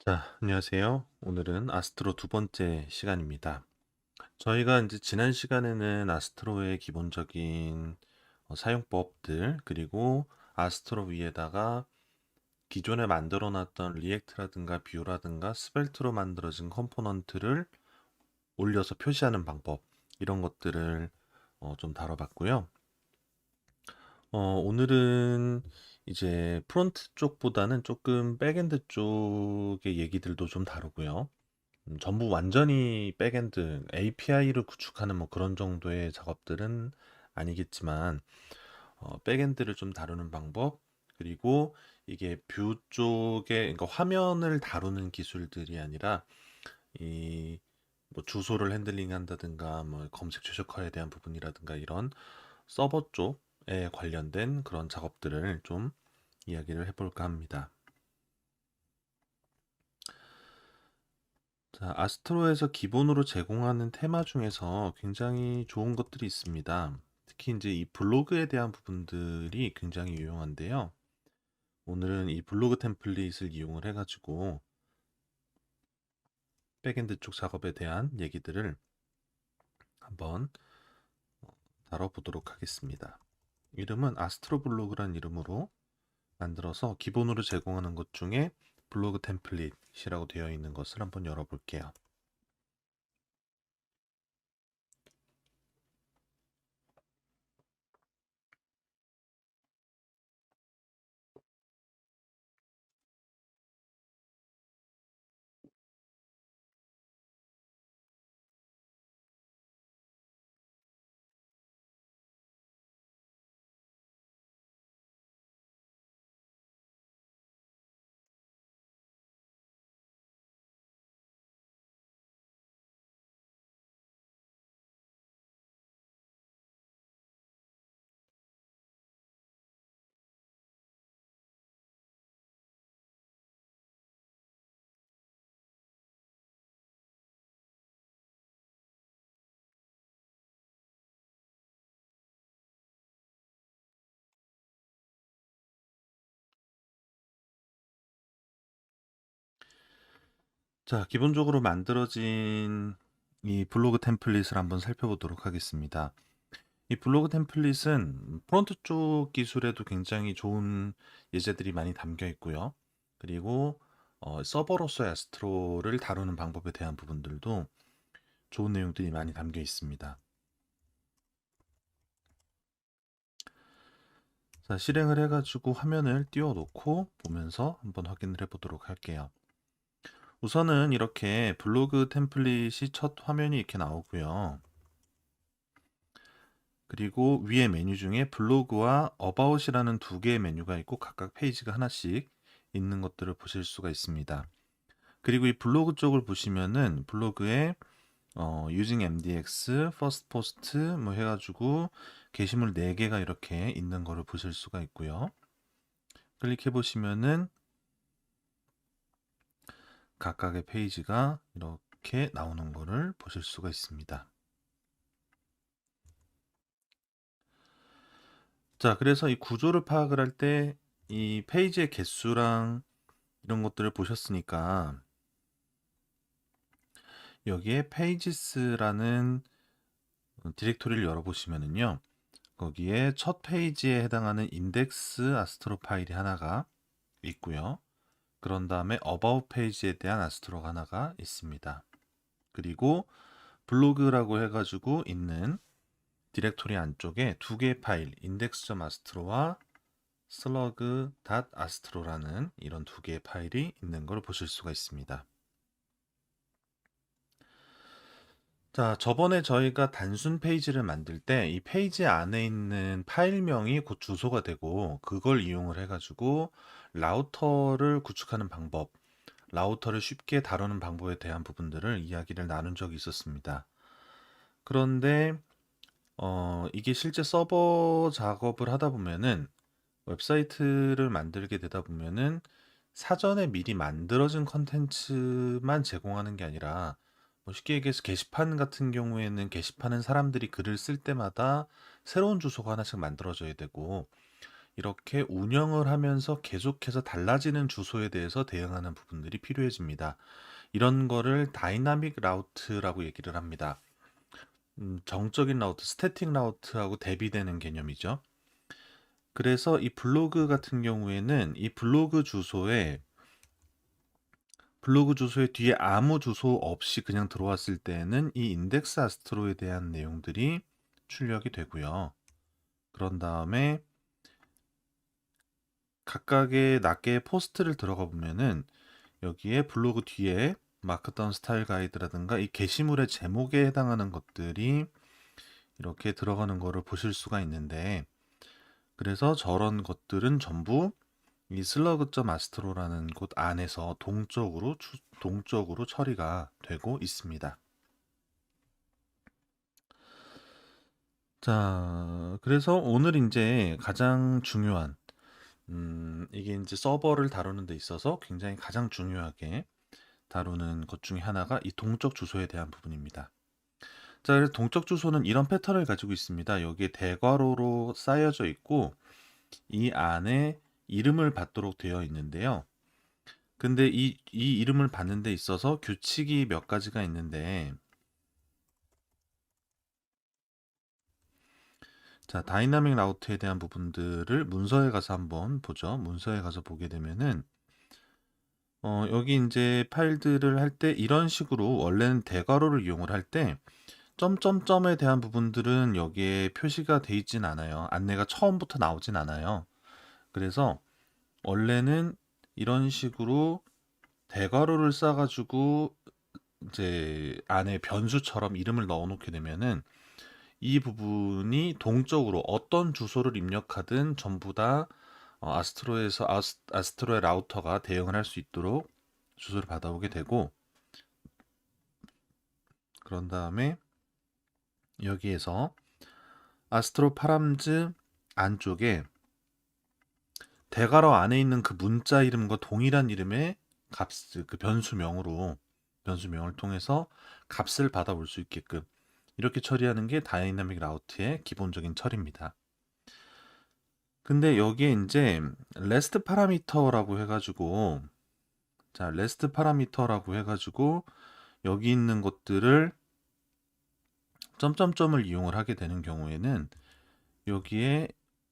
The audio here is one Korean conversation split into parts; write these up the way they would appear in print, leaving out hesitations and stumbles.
자, 안녕하세요. 오늘은 아스트로 두 번째 시간입니다. 저희가 이제 지난 시간에는 아스트로의 기본적인 사용법들, 그리고 아스트로 위에다가 기존에 만들어 놨던 리액트라든가 뷰라든가 스벨트로 만들어진 컴포넌트를 올려서 표시하는 방법, 이런 것들을 좀 다뤄봤고요. 오늘은 이제 프론트 쪽보다는 조금 백엔드 쪽의 얘기들도 좀 다루고요. 전부 완전히 백엔드 API를 구축하는 뭐 그런 정도의 작업들은 아니겠지만 백엔드를 좀 다루는 방법, 그리고 이게 뷰 쪽에, 그러니까 화면을 다루는 기술들이 아니라 이 뭐 주소를 핸들링 한다든가 뭐 검색 최적화에 대한 부분이라든가 이런 서버 쪽에 관련된 그런 작업들을 좀 이야기를 해볼까 합니다. 자, 아스트로에서 기본으로 제공하는 테마 중에서 굉장히 좋은 것들이 있습니다. 특히 이제 이 블로그에 대한 부분들이 굉장히 유용한데요. 오늘은 이 블로그 템플릿을 이용을 해가지고 백엔드 쪽 작업에 대한 얘기들을 한번 다뤄보도록 하겠습니다. 이름은 아스트로 블로그란 이름으로 만들어서 기본으로 제공하는 것 중에 블로그 템플릿이라고 되어 있는 것을 한번 열어볼게요. 자, 기본적으로 만들어진 이 블로그 템플릿을 한번 살펴보도록 하겠습니다. 이 블로그 템플릿은 프론트 쪽 기술에도 굉장히 좋은 예제들이 많이 담겨 있고요. 그리고 서버로서의 아스트로를 다루는 방법에 대한 부분들도 좋은 내용들이 많이 담겨 있습니다. 자, 실행을 해가지고 화면을 띄워놓고 보면서 한번 확인을 해보도록 할게요. 우선은 이렇게 블로그 템플릿이 첫 화면이 이렇게 나오고요. 그리고 위에 메뉴 중에 블로그와 어바웃이라는 두 개의 메뉴가 있고 각각 페이지가 하나씩 있는 것들을 보실 수가 있습니다. 그리고 이 블로그 쪽을 보시면은 블로그에 using MDX, first post 뭐 해가지고 게시물 4개가 이렇게 있는 거를 보실 수가 있고요. 클릭해 보시면은 각각의 페이지가 이렇게 나오는 거를 보실 수가 있습니다. 자, 그래서 이 구조를 파악을 할 때 이 페이지의 개수랑 이런 것들을 보셨으니까 여기에 페이지스라는 디렉토리를 열어보시면은요. 거기에 첫 페이지에 해당하는 인덱스 아스트로 파일이 하나가 있고요. 그런 다음에 어바웃 페이지에 대한 아스트로가 하나가 있습니다. 그리고 블로그라고 해가지고 있는 디렉토리 안쪽에 두 개의 파일, index.astro와 slug.astro라는 이런 두 개의 파일이 있는 걸 보실 수가 있습니다. 자, 저번에 저희가 단순 페이지를 만들 때 이 페이지 안에 있는 파일명이 곧 주소가 되고 그걸 이용을 해가지고 라우터를 구축하는 방법, 라우터를 쉽게 다루는 방법에 대한 부분들을 이야기를 나눈 적이 있었습니다. 그런데 이게 실제 서버 작업을 하다 보면은 웹사이트를 만들게 되다 보면은 사전에 미리 만들어진 컨텐츠만 제공하는 게 아니라 뭐 쉽게 얘기해서 게시판 같은 경우에는 게시판은 사람들이 글을 쓸 때마다 새로운 주소가 하나씩 만들어져야 되고 이렇게 운영을 하면서 계속해서 달라지는 주소에 대해서 대응하는 부분들이 필요해집니다. 이런 거를 다이나믹 라우트라고 얘기를 합니다. 정적인 라우트, 스태틱 라우트하고 대비되는 개념이죠. 그래서 이 블로그 같은 경우에는 이 블로그 주소의 뒤에 아무 주소 없이 그냥 들어왔을 때는 이 인덱스 아스트로에 대한 내용들이 출력이 되고요. 그런 다음에 각각의 낱개의 포스트를 들어가 보면은 여기에 블로그 뒤에 마크다운 스타일 가이드라든가 이 게시물의 제목에 해당하는 것들이 이렇게 들어가는 거를 보실 수가 있는데, 그래서 저런 것들은 전부 이 slug.astro라는 곳 안에서 동적으로 처리가 되고 있습니다. 자, 그래서 오늘 이제 가장 중요한 이게 이제 서버를 다루는 데 있어서 굉장히 가장 중요하게 다루는 것 중에 하나가 이 동적 주소에 대한 부분입니다. 자, 그래서 동적 주소는 이런 패턴을 가지고 있습니다. 여기에 대괄호로 쌓여져 있고 이 안에 이름을 받도록 되어 있는데요. 근데 이 이름을 받는 데 있어서 규칙이 몇 가지가 있는데, 자, 다이나믹 라우트에 대한 부분들을 문서에 가서 한번 보죠. 문서에 가서 보게 되면은 여기 이제 파일들을 할 때 이런 식으로 원래는 대괄호를 이용을 할 때 점점점에 대한 부분들은 여기에 표시가 돼 있진 않아요. 안내가 처음부터 나오진 않아요. 그래서 원래는 이런 식으로 대괄호를 쌓아가지고 이제 안에 변수처럼 이름을 넣어놓게 되면은 이 부분이 동적으로 어떤 주소를 입력하든 전부 다 아스트로에서 아스트로의 라우터가 대응을 할 수 있도록 주소를 받아오게 되고, 그런 다음에 여기에서 아스트로 파람즈 안쪽에 대괄호 안에 있는 그 문자 이름과 동일한 이름의 그 변수명을 통해서 값을 받아올 수 있게끔 이렇게 처리하는 게 다이나믹 라우트의 기본적인 처리입니다. 근데 여기에 이제 레스트 파라미터라고 해가지고, 자, 레스트 파라미터라고 해가지고 여기 있는 것들을 점점점을 이용을 하게 되는 경우에는 여기에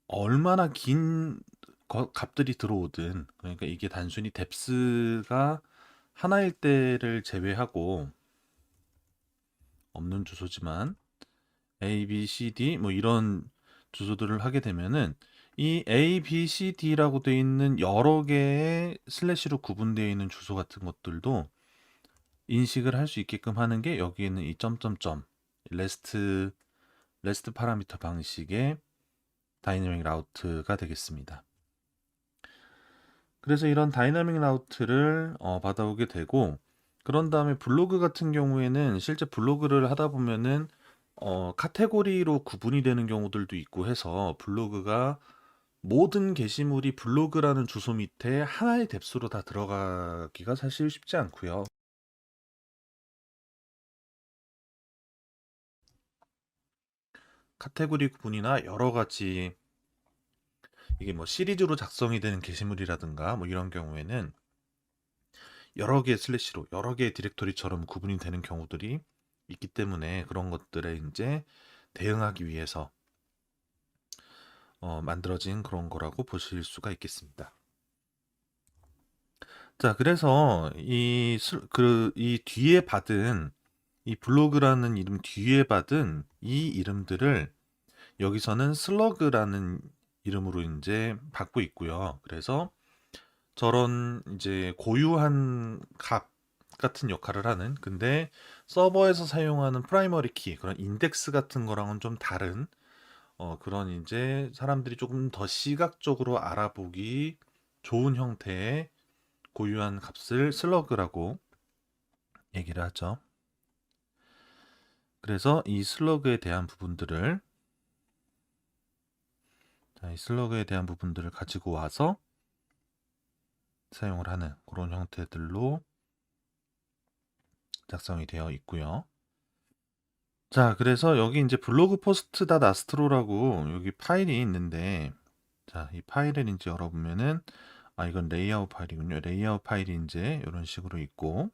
얼마나 긴 값들이 들어오든, 그러니까 이게 단순히 뎁스가 하나일 때를 제외하고 없는 주소지만 A, B, C, D 뭐 이런 주소들을 하게 되면은 이 A, B, C, D라고 되어 있는 여러 개의 슬래시로 구분되어 있는 주소 같은 것들도 인식을 할 수 있게끔 하는 게 여기 있는 이 점점점 레스트 파라미터 방식의 다이내믹 라우트가 되겠습니다. 그래서 이런 다이나믹 라우트를 받아오게 되고, 그런 다음에 블로그 같은 경우에는 실제 블로그를 하다 보면은 카테고리로 구분이 되는 경우들도 있고 해서 블로그가 모든 게시물이 블로그라는 주소 밑에 하나의 뎁스로 다 들어가기가 사실 쉽지 않고요. 카테고리 구분이나 여러 가지 이게 뭐 시리즈로 작성이 되는 게시물이라든가 뭐 이런 경우에는 여러 개의 슬래시로 여러 개의 디렉토리처럼 구분이 되는 경우들이 있기 때문에 그런 것들에 이제 대응하기 위해서 만들어진 그런 거라고 보실 수가 있겠습니다. 자, 그래서 이 뒤에 받은 이 블로그라는 이름 뒤에 받은 이 이름들을 여기서는 슬러그라는 이름으로 이제 받고 있고요. 그래서 저런 이제 고유한 값 같은 역할을 하는, 근데 서버에서 사용하는 프라이머리 키 그런 인덱스 같은 거랑은 좀 다른 그런 이제 사람들이 조금 더 시각적으로 알아보기 좋은 형태의 고유한 값을 슬러그라고 얘기를 하죠. 그래서 이 슬러그에 대한 부분들을 가지고 와서 사용을 하는 그런 형태들로 작성이 되어 있고요. 자, 그래서 여기 이제 블로그 포스트 닷 아스트로라고 여기 파일이 있는데, 자, 이 파일을 이제 열어보면은, 아, 이건 레이아웃 파일이군요. 레이아웃 파일이 이제 이런 식으로 있고,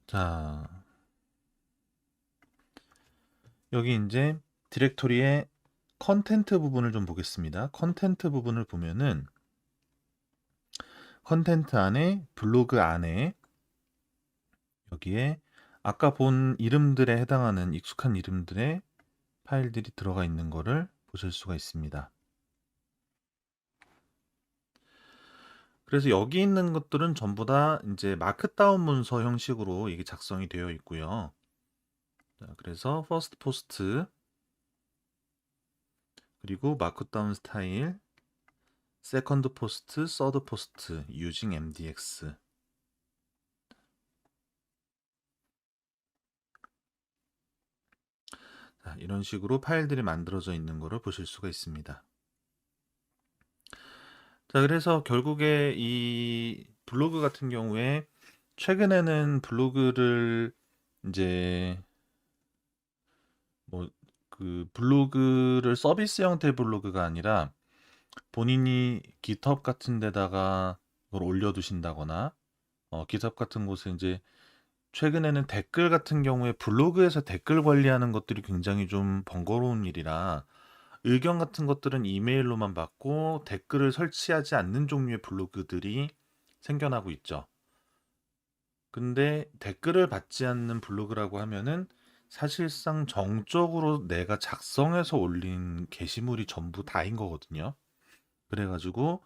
자, 여기 이제 디렉토리의 컨텐트 부분을 좀 보겠습니다. 컨텐트 부분을 보면은, 컨텐트 안에, 블로그 안에, 여기에 아까 본 이름들에 해당하는 익숙한 이름들의 파일들이 들어가 있는 거를 보실 수가 있습니다. 그래서 여기 있는 것들은 전부 다 이제 마크다운 문서 형식으로 이게 작성이 되어 있고요. 자, 그래서 퍼스트 포스트, 그리고 마크다운 스타일, 세컨드 포스트, 서드 포스트 using MDX. 자, 이런 식으로 파일들이 만들어져 있는 것을 보실 수가 있습니다. 자, 그래서 결국에 이 블로그 같은 경우에 최근에는 블로그를 이제 뭐 그 블로그를 서비스 형태의 블로그가 아니라 본인이 GitHub 같은 데다가 그걸 올려두신다거나 GitHub 같은 곳에 이제 최근에는 댓글 같은 경우에 블로그에서 댓글 관리하는 것들이 굉장히 좀 번거로운 일이라 의견 같은 것들은 이메일로만 받고 댓글을 설치하지 않는 종류의 블로그들이 생겨나고 있죠. 근데 댓글을 받지 않는 블로그라고 하면은 사실상 정적으로 내가 작성해서 올린 게시물이 전부 다인 거거든요. 그래가지고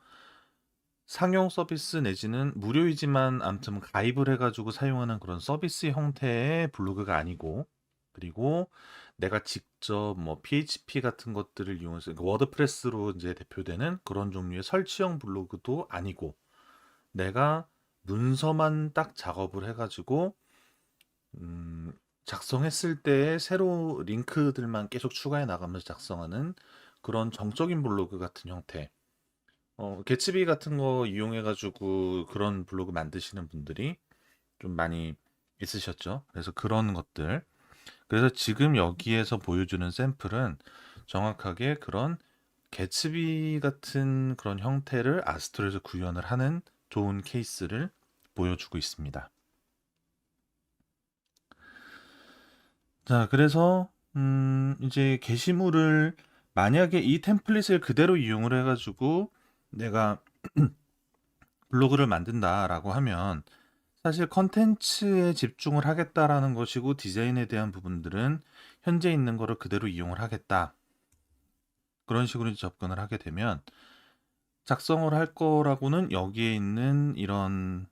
상용 서비스 내지는 무료이지만 아무튼 가입을 해가지고 사용하는 그런 서비스 형태의 블로그가 아니고, 그리고 내가 직접 뭐 PHP 같은 것들을 이용해서 그러니까 워드프레스로 이제 대표되는 그런 종류의 설치형 블로그도 아니고, 내가 문서만 딱 작업을 해가지고 음, 작성했을 때 새로 링크들만 계속 추가해 나가면서 작성하는 그런 정적인 블로그 같은 형태. 개츠비 같은 거 이용해가지고 그런 블로그 만드시는 분들이 좀 많이 있으셨죠. 그래서 그런 것들. 그래서 지금 여기에서 보여주는 샘플은 정확하게 그런 개츠비 같은 그런 형태를 아스트로에서 구현을 하는 좋은 케이스를 보여주고 있습니다. 자, 그래서 이제 게시물을 만약에 이 템플릿을 그대로 이용을 해가지고 내가 블로그를 만든다라고 하면 사실 컨텐츠에 집중을 하겠다라는 것이고 디자인에 대한 부분들은 현재 있는 거를 그대로 이용을 하겠다. 그런 식으로 접근을 하게 되면 작성을 할 거라고는 여기에 있는 이런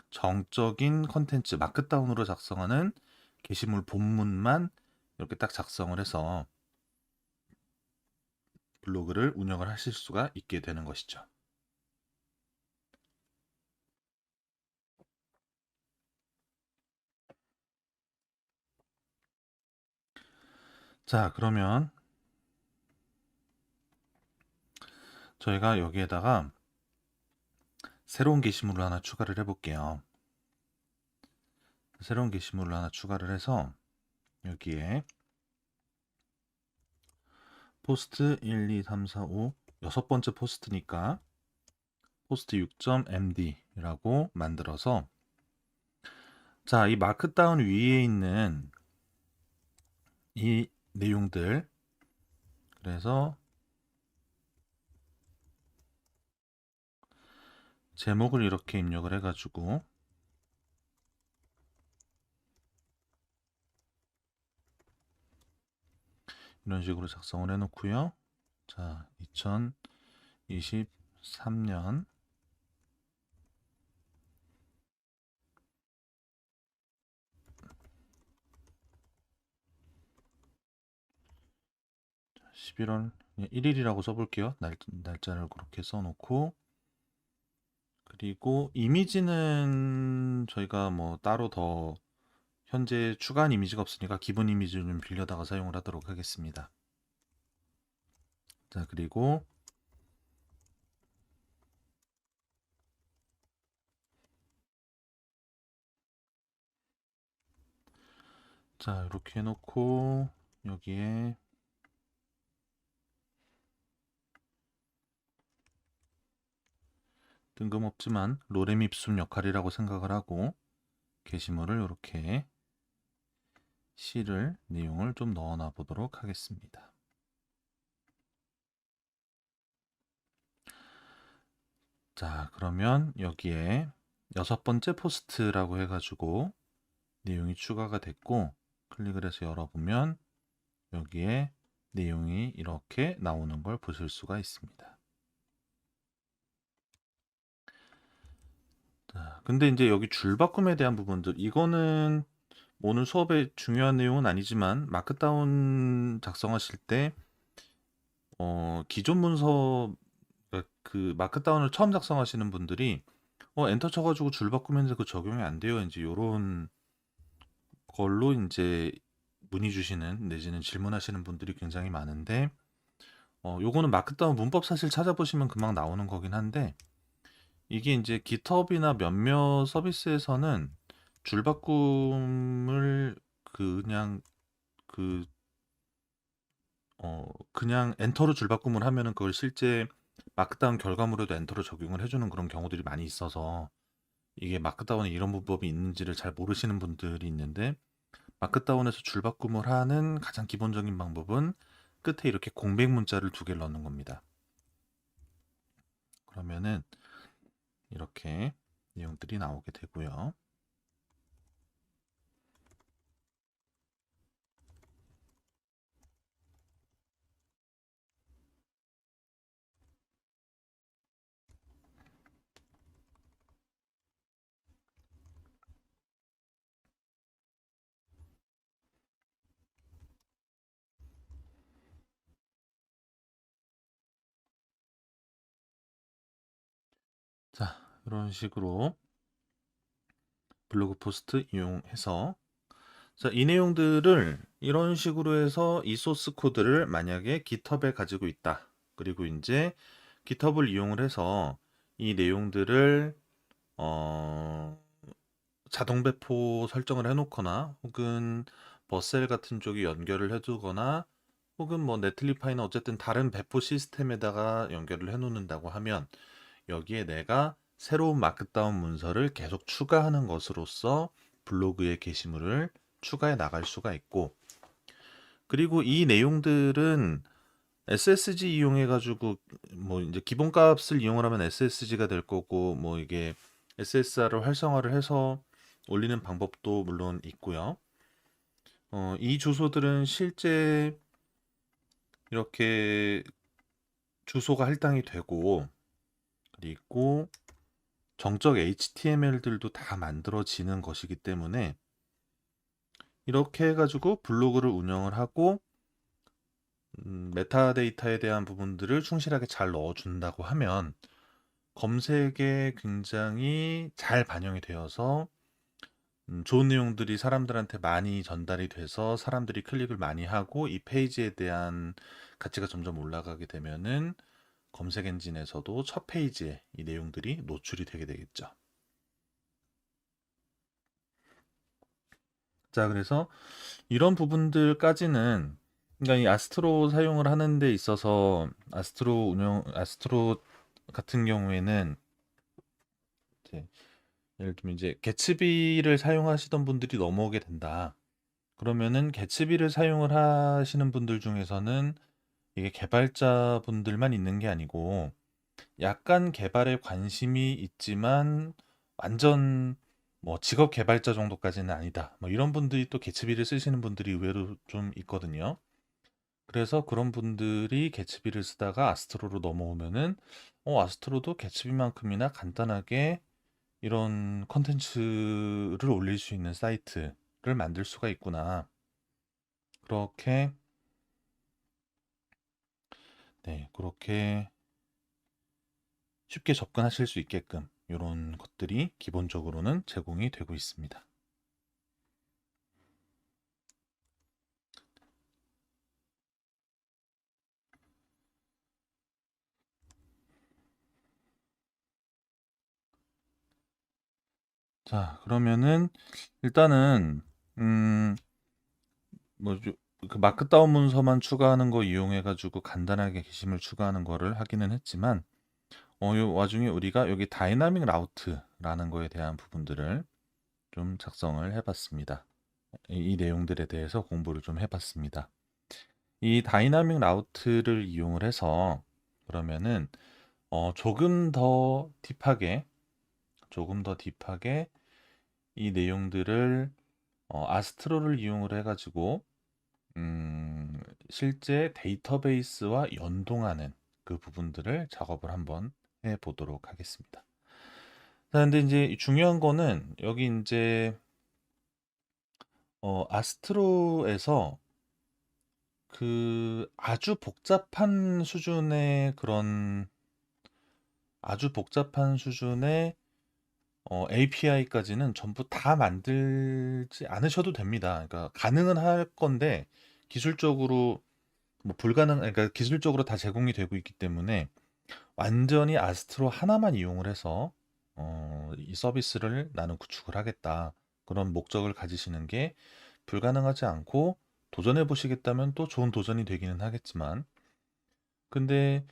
정적인 컨텐츠, 마크다운으로 작성하는 게시물 본문만 이렇게 딱 작성을 해서 블로그를 운영을 하실 수가 있게 되는 것이죠. 자, 그러면 저희가 여기에다가 새로운 게시물을 하나 추가를 해볼게요. 새로운 게시물을 하나 추가를 해서 여기에 포스트 1, 2, 3, 4, 5 여섯 번째 포스트니까 포스트 6.md라고 만들어서 자, 이 마크다운 위에 있는 이 내용들 그래서 제목을 이렇게 입력을 해가지고 이런 식으로 작성을 해놓고요. 자, 2023년 11월 1일이라고 써볼게요. 날짜를 그렇게 써놓고 그리고 이미지는 저희가 뭐 따로 더 현재 추가한 이미지가 없으니까 기본 이미지를 좀 빌려다가 사용을 하도록 하겠습니다. 자, 그리고 자, 이렇게 해놓고 여기에 뜬금없지만 로렘 잎숨 역할이라고 생각을 하고 게시물을 이렇게 시를 내용을 좀 넣어놔 보도록 하겠습니다. 자, 그러면 여기에 6번째 포스트라고 해가지고 내용이 추가가 됐고 클릭을 해서 열어보면 여기에 내용이 이렇게 나오는 걸 보실 수가 있습니다. 자, 근데 이제 여기 줄바꿈에 대한 부분들, 이거는 오늘 수업의 중요한 내용은 아니지만 마크다운 작성하실 때 기존 문서, 그 마크다운을 처음 작성하시는 분들이 엔터 쳐가지고 줄 바꾸면서 그 적용이 안 돼요. 이제 요런 걸로 이제 문의 주시는 내지는 질문하시는 분들이 굉장히 많은데, 요거는 마크다운 문법 사실 찾아보시면 금방 나오는 거긴 한데, 이게 이제 깃허브나 몇몇 서비스에서는 줄바꿈을 그냥 그 그냥 엔터로 줄바꿈을 하면은 그걸 실제 마크다운 결과물에도 엔터로 적용을 해주는 그런 경우들이 많이 있어서 이게 마크다운에 이런 문법이 있는지를 잘 모르시는 분들이 있는데, 마크다운에서 줄바꿈을 하는 가장 기본적인 방법은 끝에 이렇게 공백 문자를 2개를 넣는 겁니다. 그러면은 이렇게 내용들이 나오게 되고요. 자, 이런 식으로 블로그 포스트 이용해서, 자, 이 내용들을 이런 식으로 해서 이 소스 코드를 만약에 깃허브에 가지고 있다. 그리고 이제 깃허브를 이용을 해서 이 내용들을 어, 자동 배포 설정을 해놓거나 혹은 버셀 같은 쪽에 연결을 해두거나 혹은 뭐 네틀리파이나 어쨌든 다른 배포 시스템에다가 연결을 해놓는다고 하면 여기에 내가 새로운 마크다운 문서를 계속 추가하는 것으로써 블로그의 게시물을 추가해 나갈 수가 있고, 그리고 이 내용들은 SSG 이용해 가지고 뭐 이제 기본 값을 이용을 하면 SSG가 될 거고, 뭐 이게 SSR을 활성화를 해서 올리는 방법도 물론 있고요. 이 주소들은 실제 이렇게 주소가 할당이 되고, 그리고 정적 HTML들도 다 만들어지는 것이기 때문에 이렇게 해가지고 블로그를 운영을 하고 메타데이터에 대한 부분들을 충실하게 잘 넣어준다고 하면 검색에 굉장히 잘 반영이 되어서 좋은 내용들이 사람들한테 많이 전달이 돼서 사람들이 클릭을 많이 하고 이 페이지에 대한 가치가 점점 올라가게 되면은 검색 엔진에서도 첫 페이지에 이 내용들이 노출이 되게 되겠죠. 자, 그래서 이런 부분들까지는, 그러니까 이 아스트로 사용을 하는 데 있어서 아스트로 같은 경우에는 이제 예를 들면 이제 개츠비를 사용하시던 분들이 넘어오게 된다. 그러면은 개츠비를 사용을 하시는 분들 중에서는 이게 개발자분들만 있는 게 아니고 약간 개발에 관심이 있지만 완전 뭐 직업 개발자 정도까지는 아니다. 뭐 이런 분들이 또 개츠비를 쓰시는 분들이 의외로 좀 있거든요. 그래서 그런 분들이 개츠비를 쓰다가 아스트로로 넘어오면은 아스트로도 개츠비만큼이나 간단하게 이런 컨텐츠를 올릴 수 있는 사이트를 만들 수가 있구나. 그렇게, 네, 그렇게 쉽게 접근하실 수 있게끔 이런 것들이 기본적으로는 제공이 되고 있습니다. 자, 그러면은 일단은 음, 그 마크다운 문서만 추가하는 거 이용해 가지고 간단하게 게시물 추가하는 거를 하기는 했지만 요 와중에 우리가 여기 다이나믹 라우트라는 거에 대한 부분들을 좀 작성을 해봤습니다. 이 내용들에 대해서 공부를 좀 해봤습니다. 이 다이나믹 라우트를 이용을 해서 그러면은 조금 더 딥하게 이 내용들을 아스트로를 이용을 해가지고 실제 데이터베이스와 연동하는 그 부분들을 작업을 한번 해보도록 하겠습니다. 자, 근데 이제 중요한 거는 여기 이제 아스트로에서 그 아주 복잡한 수준의 API까지는 전부 다 만들지 않으셔도 됩니다. 그러니까 가능은 할 건데 기술적으로 뭐 그러니까 기술적으로 다 제공이 되고 있기 때문에 완전히 아스트로 하나만 이용을 해서 이 서비스를 나는 구축을 하겠다. 그런 목적을 가지시는 게 불가능하지 않고 도전해 보시겠다면 또 좋은 도전이 되기는 하겠지만 근데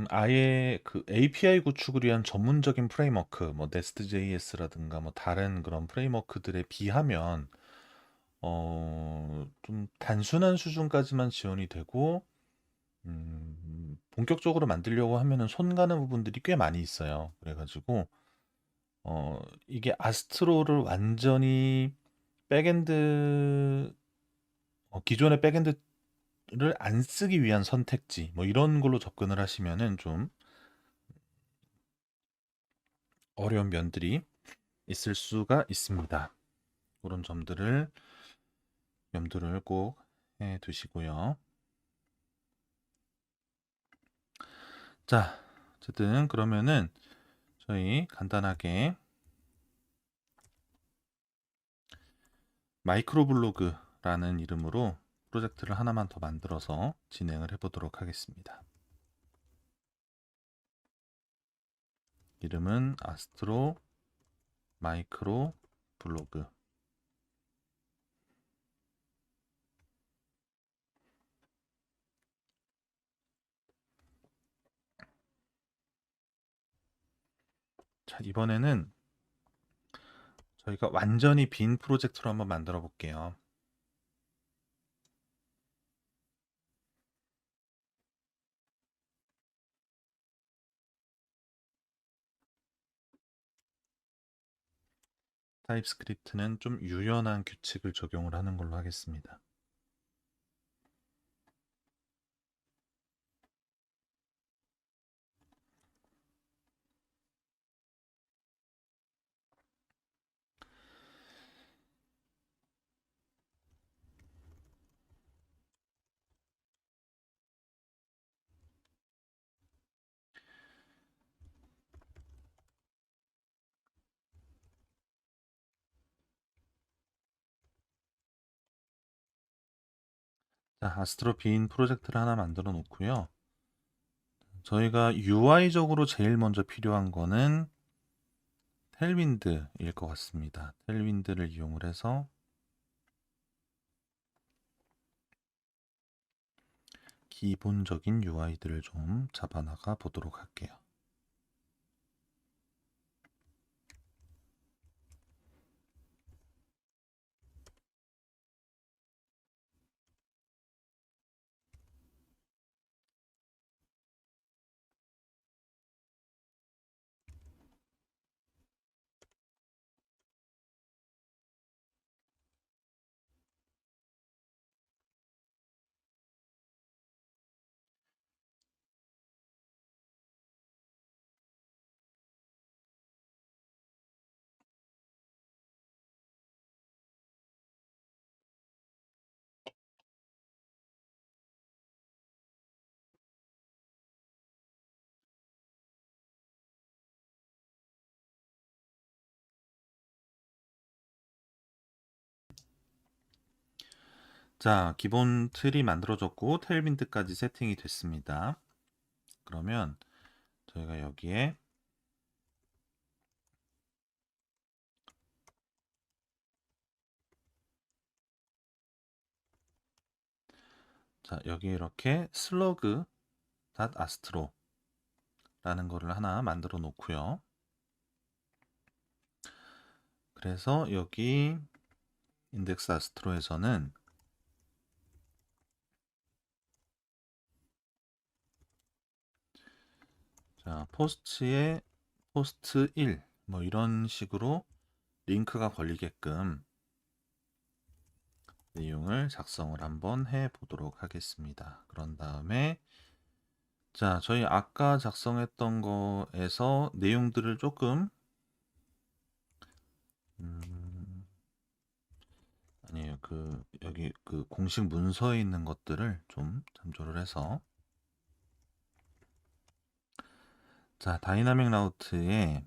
아예 그 API 구축을 위한 전문적인 프레임워크, 뭐 Nest.js라든가 뭐 다른 그런 프레임워크들에 비하면 좀 단순한 수준까지만 지원이 되고 본격적으로 만들려고 하면은 손 가는 부분들이 꽤 많이 있어요. 그래가지고 이게 아스트로를 완전히 백엔드 기존의 백엔드를 안 쓰기 위한 선택지 뭐 이런 걸로 접근을 하시면은 좀 어려운 면들이 있을 수가 있습니다. 그런 점들을 염두를 꼭 해 두시고요. 자, 어쨌든 그러면은 저희 간단하게 마이크로 블로그라는 이름으로 프로젝트를 하나만 더 만들어서 진행을 해보도록 하겠습니다. 이름은 아스트로 마이크로 블로그. 자, 이번에는 저희가 완전히 빈 프로젝트로 한번 만들어 볼게요. 타입스크립트는 좀 유연한 규칙을 적용을 하는 걸로 하겠습니다. 자, 아스트로 빈 프로젝트를 하나 만들어 놓고요. 저희가 UI적으로 제일 먼저 필요한 거는 텔윈드일 것 같습니다. 텔윈드를 이용을 해서 기본적인 UI들을 좀 잡아나가 보도록 할게요. 자, 기본 틀이 만들어졌고 테일윈드까지 세팅이 됐습니다. 그러면 저희가 여기에 자, 여기 이렇게 slug.astro 라는 거를 하나 만들어 놓고요. 그래서 여기 인덱스 아스트로에서는 자, 포스트에 포스트 1 뭐 이런 식으로 링크가 걸리게끔 내용을 작성을 한번 해 보도록 하겠습니다. 그런 다음에 자, 저희 아까 작성했던 거에서 내용들을 조금 음, 아니에요. 여기 공식 문서에 있는 것들을 좀 참조를 해서 자, 다이나믹 라우트에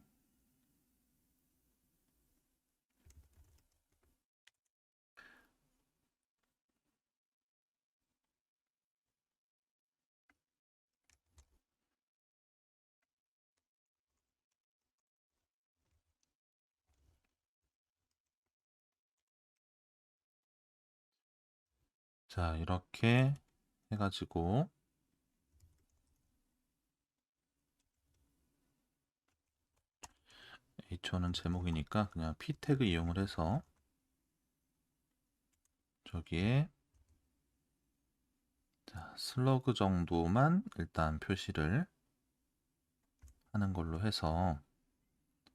자, 이렇게 해가지고 H1은 제목이니까 그냥 P 태그 이용을 해서 저기에 자, 슬러그 정도만 일단 표시를 하는 걸로 해서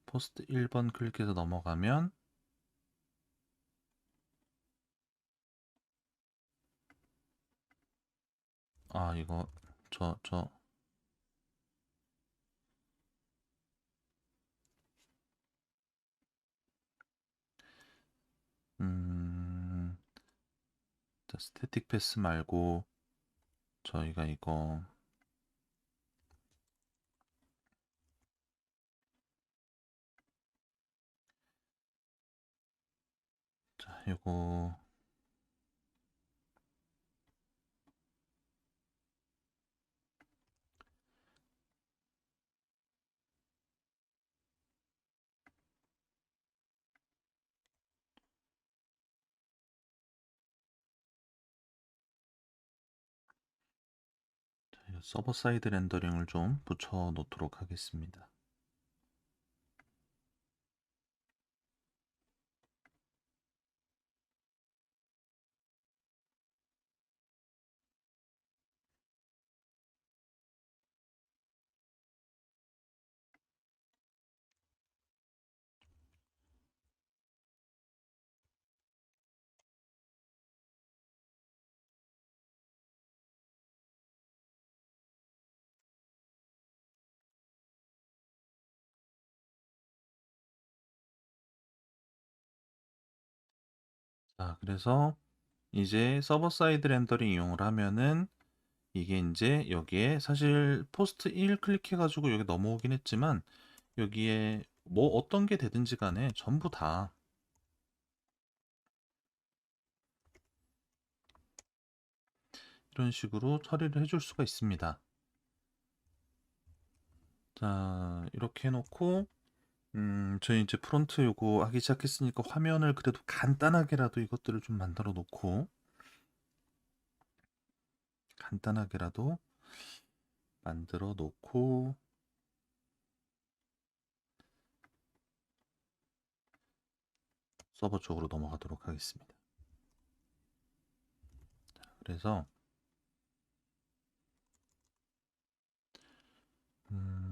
포스트 1번 클릭해서 넘어가면 아, 이거 저 저 자, 스태틱 패스 말고 저희가 이거 자, 이거 서버 사이드 렌더링을 좀 붙여 놓도록 하겠습니다. 자, 그래서 이제 서버 사이드 렌더링 이용을 하면은 이게 이제 여기에 사실 포스트 1 클릭해가지고 여기 넘어오긴 했지만 여기에 뭐 어떤 게 되든지 간에 전부 다 이런 식으로 처리를 해줄 수가 있습니다. 자, 이렇게 해놓고 저희 이제 프론트 요거 하기 시작했으니까 화면을 그래도 간단하게라도 이것들을 좀 만들어 놓고 간단하게라도 만들어 놓고 서버 쪽으로 넘어가도록 하겠습니다. 그래서 음,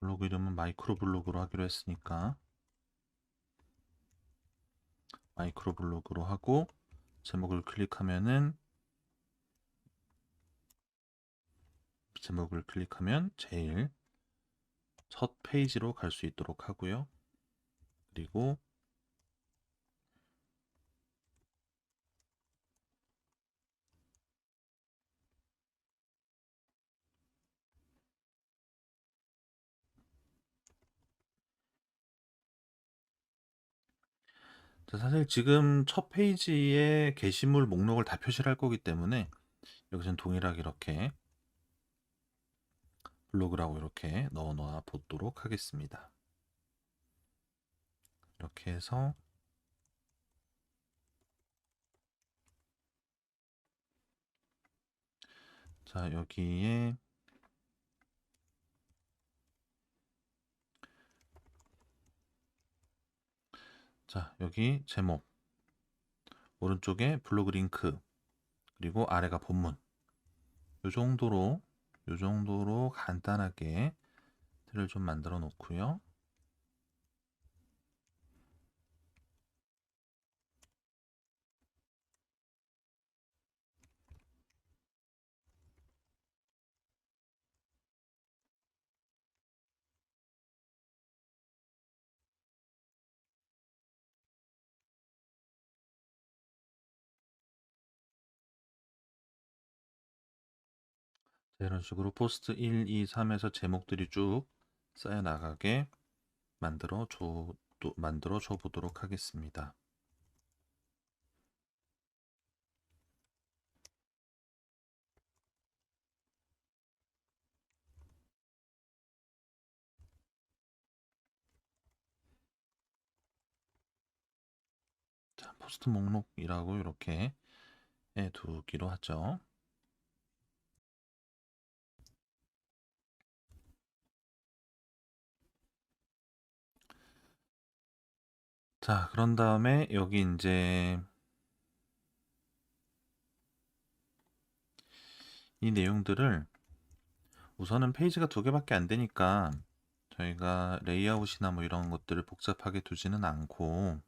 블로그 이름은 마이크로 블로그로 하기로 했으니까 마이크로 블로그로 하고 제목을 클릭하면은 제목을 클릭하면 제일 첫 페이지로 갈 수 있도록 하고요. 그리고 자, 사실 지금 첫 페이지에 게시물 목록을 다 표시를 할 거기 때문에 여기서는 동일하게 이렇게 블로그라고 이렇게 넣어 놓아 보도록 하겠습니다. 이렇게 해서 자, 여기에 자, 여기 제목, 오른쪽에 블로그 링크, 그리고 아래가 본문. 요 정도로 간단하게 틀을 좀 만들어 놓고요. 자, 이런 식으로 포스트 1, 2, 3에서 제목들이 쭉 쌓여 나가게 만들어 줘 보도록 하겠습니다. 자, 포스트 목록이라고 이렇게 해 두기로 하죠. 자, 그런 다음에 여기 이제 이 내용들을 우선은 페이지가 두 개밖에 안 되니까 저희가 레이아웃이나 뭐 이런 것들을 복잡하게 두지는 않고,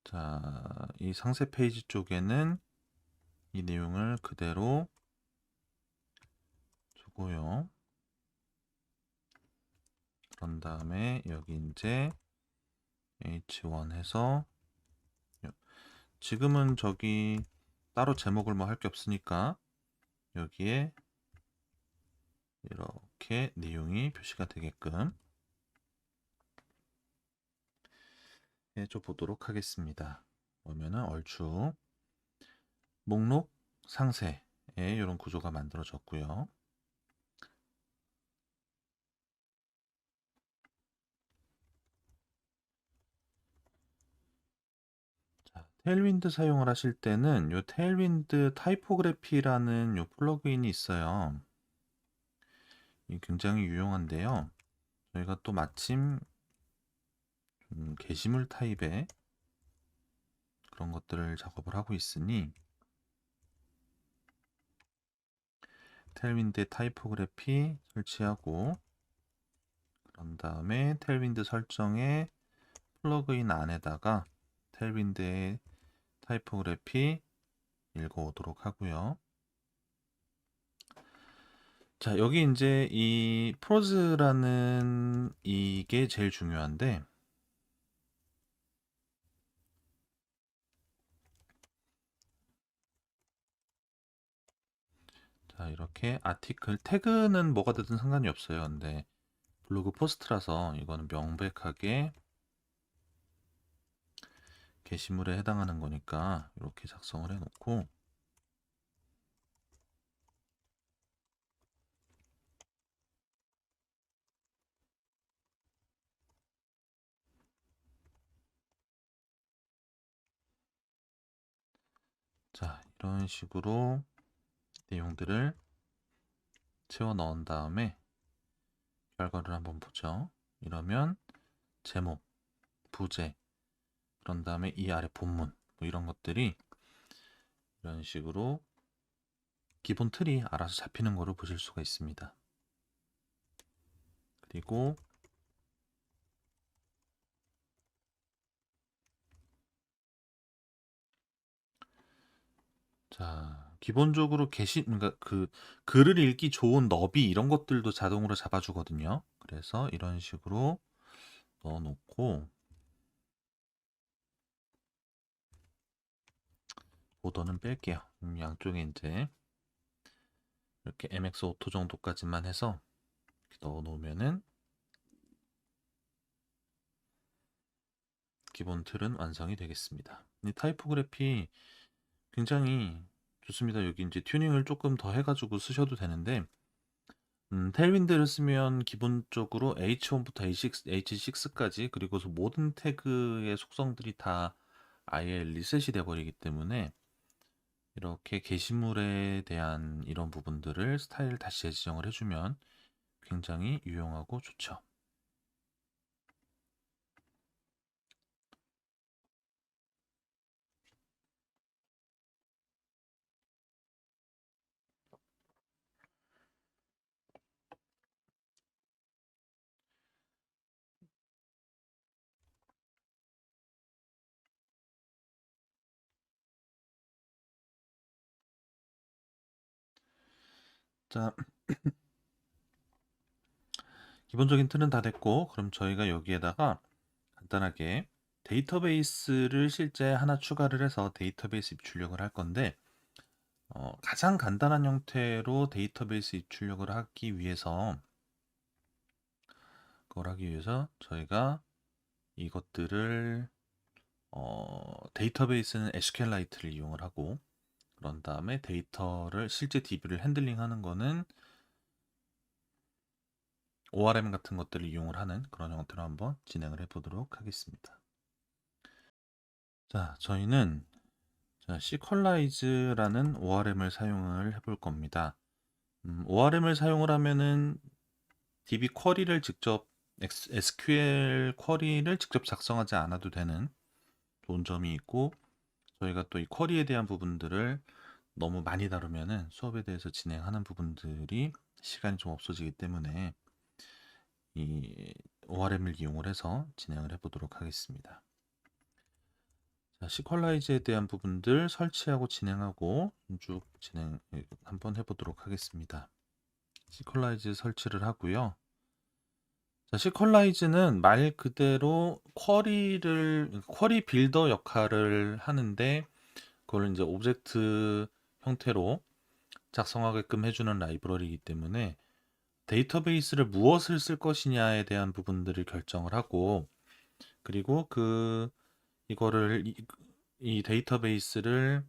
자, 이 상세 페이지 쪽에는 이 내용을 그대로 두고요. 그런 다음에 여기 이제 H1 해서 지금은 저기 따로 제목을 뭐 할 게 없으니까 여기에 이렇게 내용이 표시가 되게끔 해줘 보도록 하겠습니다. 그러면은 얼추 목록 상세에 이런 구조가 만들어졌고요. 자, 테일윈드 사용을 하실 때는 요 테일윈드 타이포그래피라는 요 플러그인이 있어요. 이 굉장히 유용한데요. 저희가 또 마침 게시물 타입의 그런 것들을 작업을 하고 있으니 테일윈드 타이포그래피 설치하고, 그런 다음에 테일윈드 설정에 플러그인 안에다가 테일윈드의 타이포그래피 읽어오도록 하고요. 자, 여기 이제 이 프로즈라는 이게 제일 중요한데, 자, 이렇게 아티클 태그는 뭐가 되든 상관이 없어요. 근데 블로그 포스트라서 이거는 명백하게 게시물에 해당하는 거니까 이렇게 작성을 해 놓고, 자, 이런 식으로 내용들을 채워 넣은 다음에 결과를 한번 보죠. 이러면 제목, 부제, 그런 다음에 이 아래 본문, 뭐 이런 것들이 이런 식으로 기본 틀이 알아서 잡히는 거를 보실 수가 있습니다. 그리고 자, 기본적으로 그러니까 그 글을 읽기 좋은 너비 이런 것들도 자동으로 잡아주거든요. 그래서 이런 식으로 넣어놓고 보더는 뺄게요. 양쪽에 이제 이렇게 MX 오토 정도까지만 해서 이렇게 넣어놓으면은 기본 틀은 완성이 되겠습니다. 이 타이포그래피 굉장히 좋습니다. 여기 이제 튜닝을 조금 더 해가지고 쓰셔도 되는데, 테일윈드를 쓰면 기본적으로 H1부터 H6까지 그리고서 모든 태그의 속성들이 다 아예 리셋이 돼버리기 때문에 이렇게 게시물에 대한 이런 부분들을 스타일 다시 재지정을 해주면 굉장히 유용하고 좋죠. 자, 기본적인 틀은 다 됐고, 그럼 저희가 여기에다가 간단하게 데이터베이스를 실제 하나 추가를 해서 데이터베이스 입출력을 할 건데, 가장 간단한 형태로 데이터베이스 입출력을 하기 위해서 저희가 이것들을 데이터베이스는 SQLite를 이용을 하고, 그런 다음에 데이터를 실제 DB를 핸들링하는 거는 ORM 같은 것들을 이용을 하는 그런 형태로 한번 진행을 해보도록 하겠습니다. 자, 저희는 Ccollize라는 ORM을 사용을 해볼 겁니다. ORM을 사용을 하면은 DB 쿼리를 직접 SQL 쿼리를 직접 작성하지 않아도 되는 좋은 점이 있고, 저희가 또 이 쿼리에 대한 부분들을 너무 많이 다루면은 수업에 대해서 진행하는 부분들이 시간이 좀 없어지기 때문에 이 ORM을 이용을 해서 진행을 해보도록 하겠습니다. 자, Ccollize에 대한 부분들 설치하고 진행하고 쭉 진행 한번 해보도록 하겠습니다. Ccollize 설치를 하고요. 자, Ccollize는 말 그대로 쿼리 빌더 역할을 하는데, 그걸 이제 오브젝트 형태로 작성하게끔 해주는 라이브러리이기 때문에 데이터베이스를 무엇을 쓸 것이냐에 대한 부분들을 결정을 하고, 그리고 이거를 이 데이터베이스를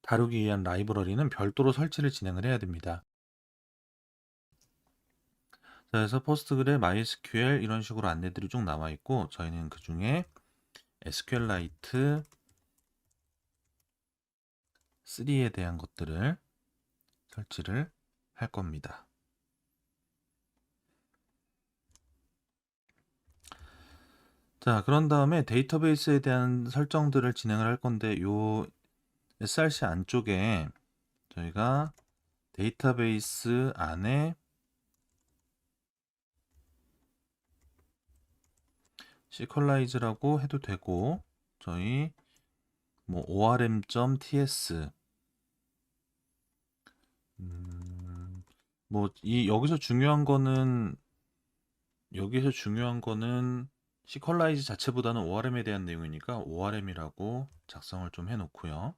다루기 위한 라이브러리는 별도로 설치를 진행을 해야 됩니다. 자, 그래서 포스트그레, MySQL 이런 식으로 안내들이 쭉 나와 있고, 저희는 그 중에 SQLite 3에 대한 것들을 설치를 할 겁니다. 자, 그런 다음에 데이터베이스에 대한 설정들을 진행을 할 건데, 요 src 안쪽에 저희가 데이터베이스 안에 Ccollize라고 해도 되고, 저희 뭐 orm.ts 뭐 여기서 중요한 거는 Ccollize 자체보다는 ORM에 대한 내용이니까 ORM이라고 작성을 좀 해놓고요.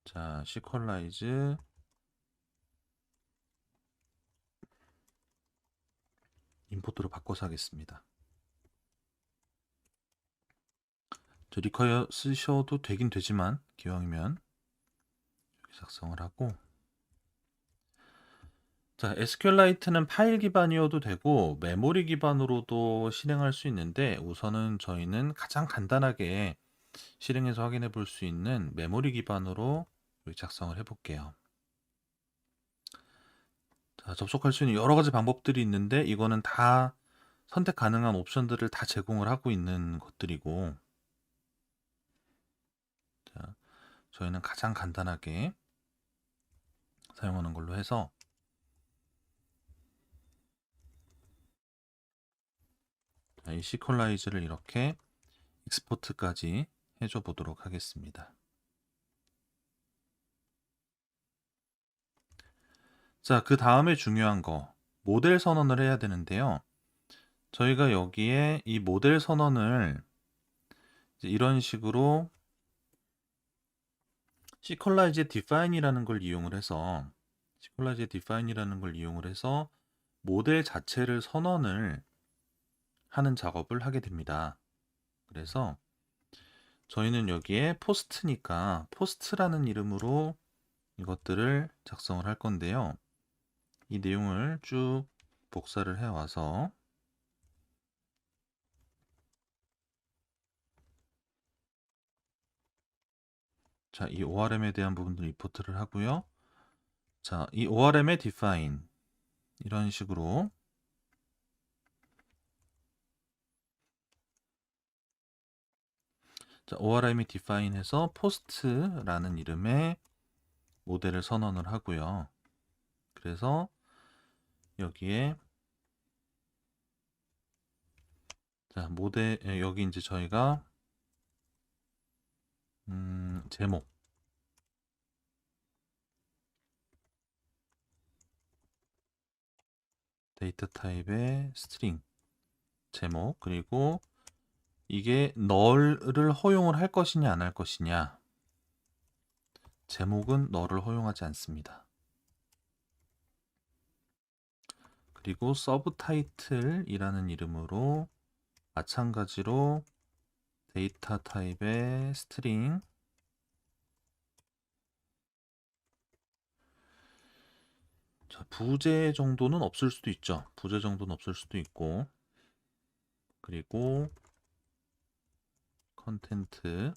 자, Ccollize 임포트로 바꿔서 하겠습니다. 저 require 쓰셔도 되긴 되지만 기왕이면 여기 작성을 하고, 자, SQLite는 파일 기반이어도 되고 메모리 기반으로도 실행할 수 있는데, 우선은 저희는 가장 간단하게 실행해서 확인해 볼 수 있는 메모리 기반으로 작성을 해 볼게요. 자, 접속할 수 있는 여러 가지 방법들이 있는데, 이거는 다 선택 가능한 옵션들을 다 제공을 하고 있는 것들이고, 자, 저희는 가장 간단하게 사용하는 걸로 해서, 자, 이 Ccollize를 이렇게 익스포트까지 해줘 보도록 하겠습니다. 자, 그 다음에 중요한 거, 모델 선언을 해야 되는데요. 저희가 여기에 이 모델 선언을 이런 식으로 Ccollize define이라는 걸 이용을 해서 모델 자체를 선언을 하는 작업을 하게 됩니다. 그래서 저희는 여기에 포스트니까 포스트라는 이름으로 이것들을 작성을 할 건데요. 이 내용을 쭉 복사를 해와서 자, 이 ORM에 대한 부분들 리포트를 하고요. 자, 이 ORM의 define 이런 식으로 자, ORM이 define해서 post라는 이름의 모델을 선언을 하고요. 그래서 여기에 자, 모델 여기 이제 저희가 제목 데이터 타입의 스트링 제목 그리고 이게 널을 허용을 할 것이냐 안 할 것이냐 제목은 널을 허용하지 않습니다. 그리고 서브 타이틀이라는 이름으로 마찬가지로 데이터 타입의 스트링 자, 부제 정도는 없을 수도 있죠. 부제 정도는 없을 수도 있고 그리고 컨텐트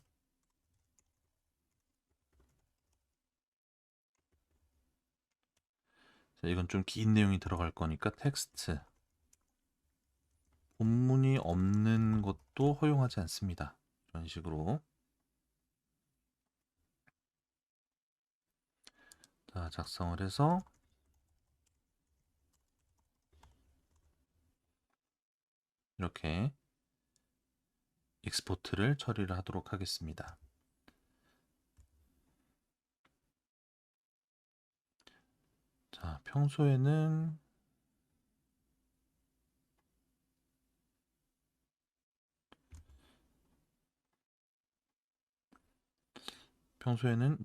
자, 이건 좀 긴 내용이 들어갈 거니까 텍스트 본문이 없는 것도 허용하지 않습니다. 이런 식으로 자, 작성을 해서 이렇게 익스포트를 처리를 하도록 하겠습니다. 자, 평소에는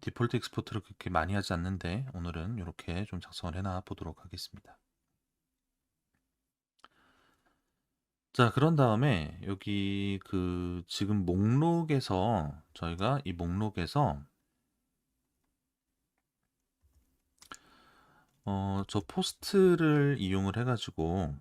디폴트 익스포트를 그렇게 많이 하지 않는데 오늘은 이렇게 좀 작성을 해놔 보도록 하겠습니다. 자, 그런 다음에 여기 그 지금 목록에서 저희가 이 목록에서 저 포스트를 이용을 해가지고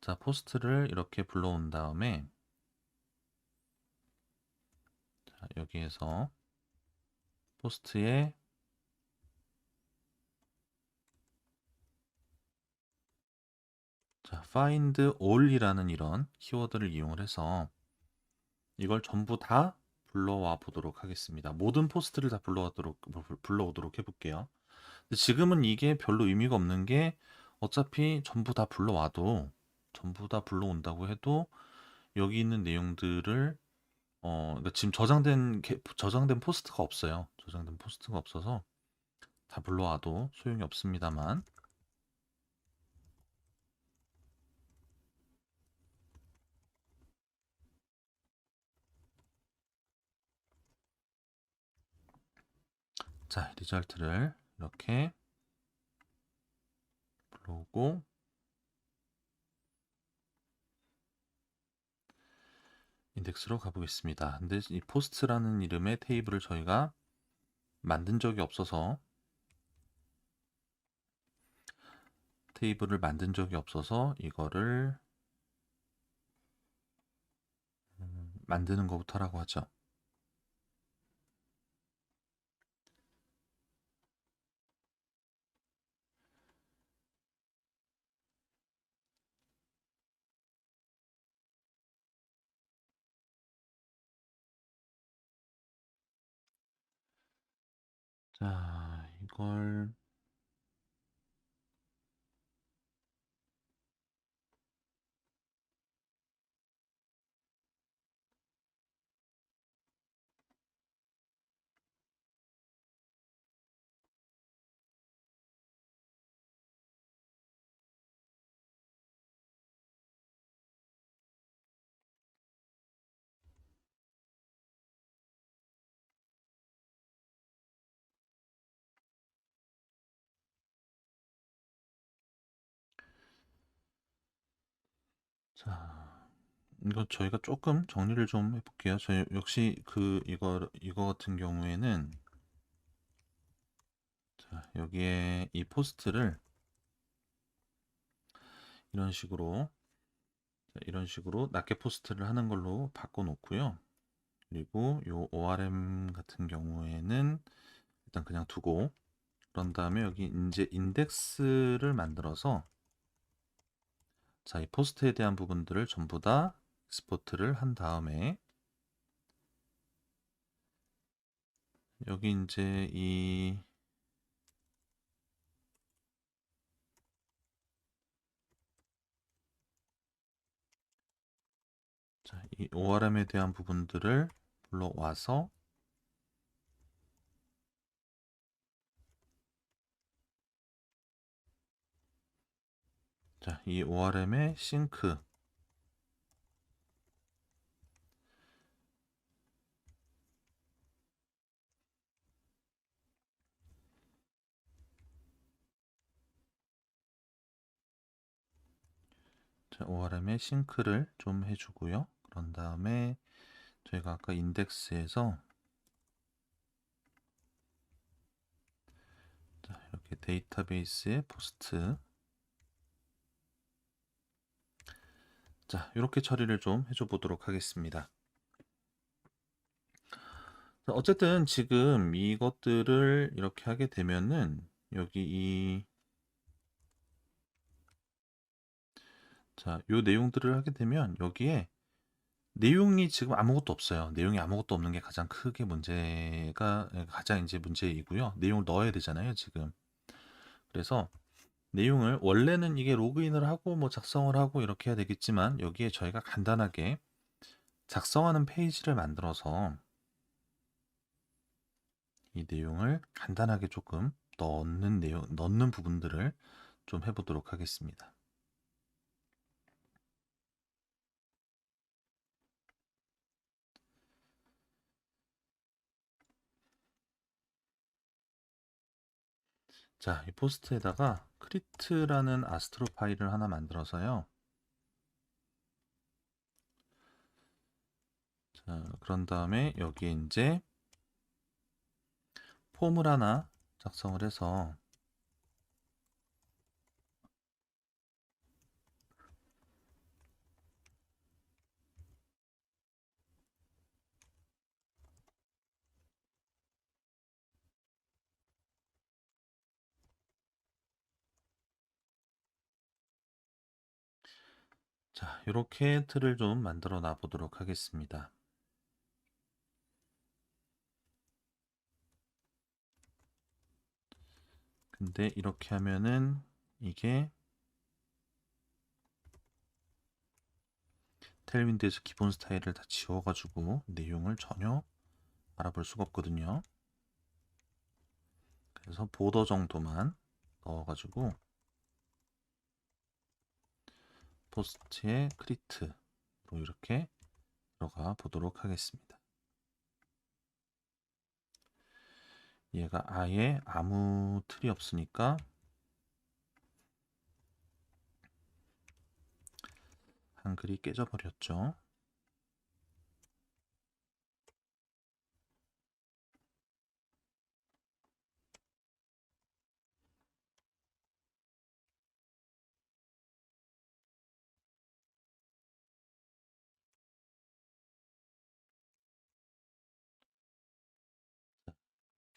자, 포스트를 이렇게 불러온 다음에 자, 여기에서 포스트에 자, find all이라는 이런 키워드를 이용을 해서 이걸 전부 다 불러와 보도록 하겠습니다. 모든 포스트를 다 불러오도록 해볼게요. 근데 지금은 이게 별로 의미가 없는 게 어차피 전부 다 불러온다고 해도 여기 있는 내용들을 그러니까 지금 저장된 포스트가 없어요. 저장된 포스트가 없어서 다 불러와도 소용이 없습니다만 자, 리절트를 이렇게 불러오고 인덱스로 가보겠습니다. 근데 이 포스트라는 이름의 테이블을 저희가 만든 적이 없어서 이거를 만드는 것부터라고 하죠. 자, 이걸 자, 이거 저희가 조금 정리를 좀 해볼게요. 저희 역시 이거 같은 경우에는 자, 여기에 이 포스트를 이런 식으로 이런 식으로 낮게 포스트를 하는 걸로 바꿔 놓고요. 그리고 요 ORM 같은 경우에는 일단 그냥 두고, 그런 다음에 여기 이제 인덱스를 만들어서 자, 이 포스트에 대한 부분들을 전부 다 익스포트를 한 다음에 여기 이제 이 ORM에 대한 부분들을 불러와서 자, 이 ORM의 싱크 자, ORM의 싱크를 좀 해주고요. 그런 다음에 저희가 아까 인덱스에서 자, 이렇게 데이터베이스의 포스트 자, 이렇게 처리를 좀 해줘 보도록 하겠습니다. 자, 어쨌든 지금 이것들을 이렇게 하게 되면은 여기 자, 요 내용들을 하게 되면 여기에 내용이 지금 아무것도 없어요. 내용이 아무것도 없는 게 가장 크게 가장 이제 문제이고요. 내용을 넣어야 되잖아요, 지금. 그래서 내용을 원래는 이게 로그인을 하고 뭐 작성을 하고 이렇게 해야 되겠지만 여기에 저희가 간단하게 작성하는 페이지를 만들어서 이 내용을 간단하게 조금 넣는 부분들을 좀 해보도록 하겠습니다. 자, 이 포스트에다가 크리트라는 아스트로 파일을 하나 만들어서요. 자, 그런 다음에 여기에 이제 폼을 하나 작성을 해서 자, 이렇게 틀을 좀 만들어 놔 보도록 하겠습니다. 근데 이렇게 하면은 이게 테일윈드에서 기본 스타일을 다 지워가지고 내용을 전혀 알아볼 수가 없거든요. 그래서 보더 정도만 넣어가지고 포스트에 크리트로 이렇게 들어가 보도록 하겠습니다. 얘가 아예 아무 틀이 없으니까 한글이 깨져버렸죠.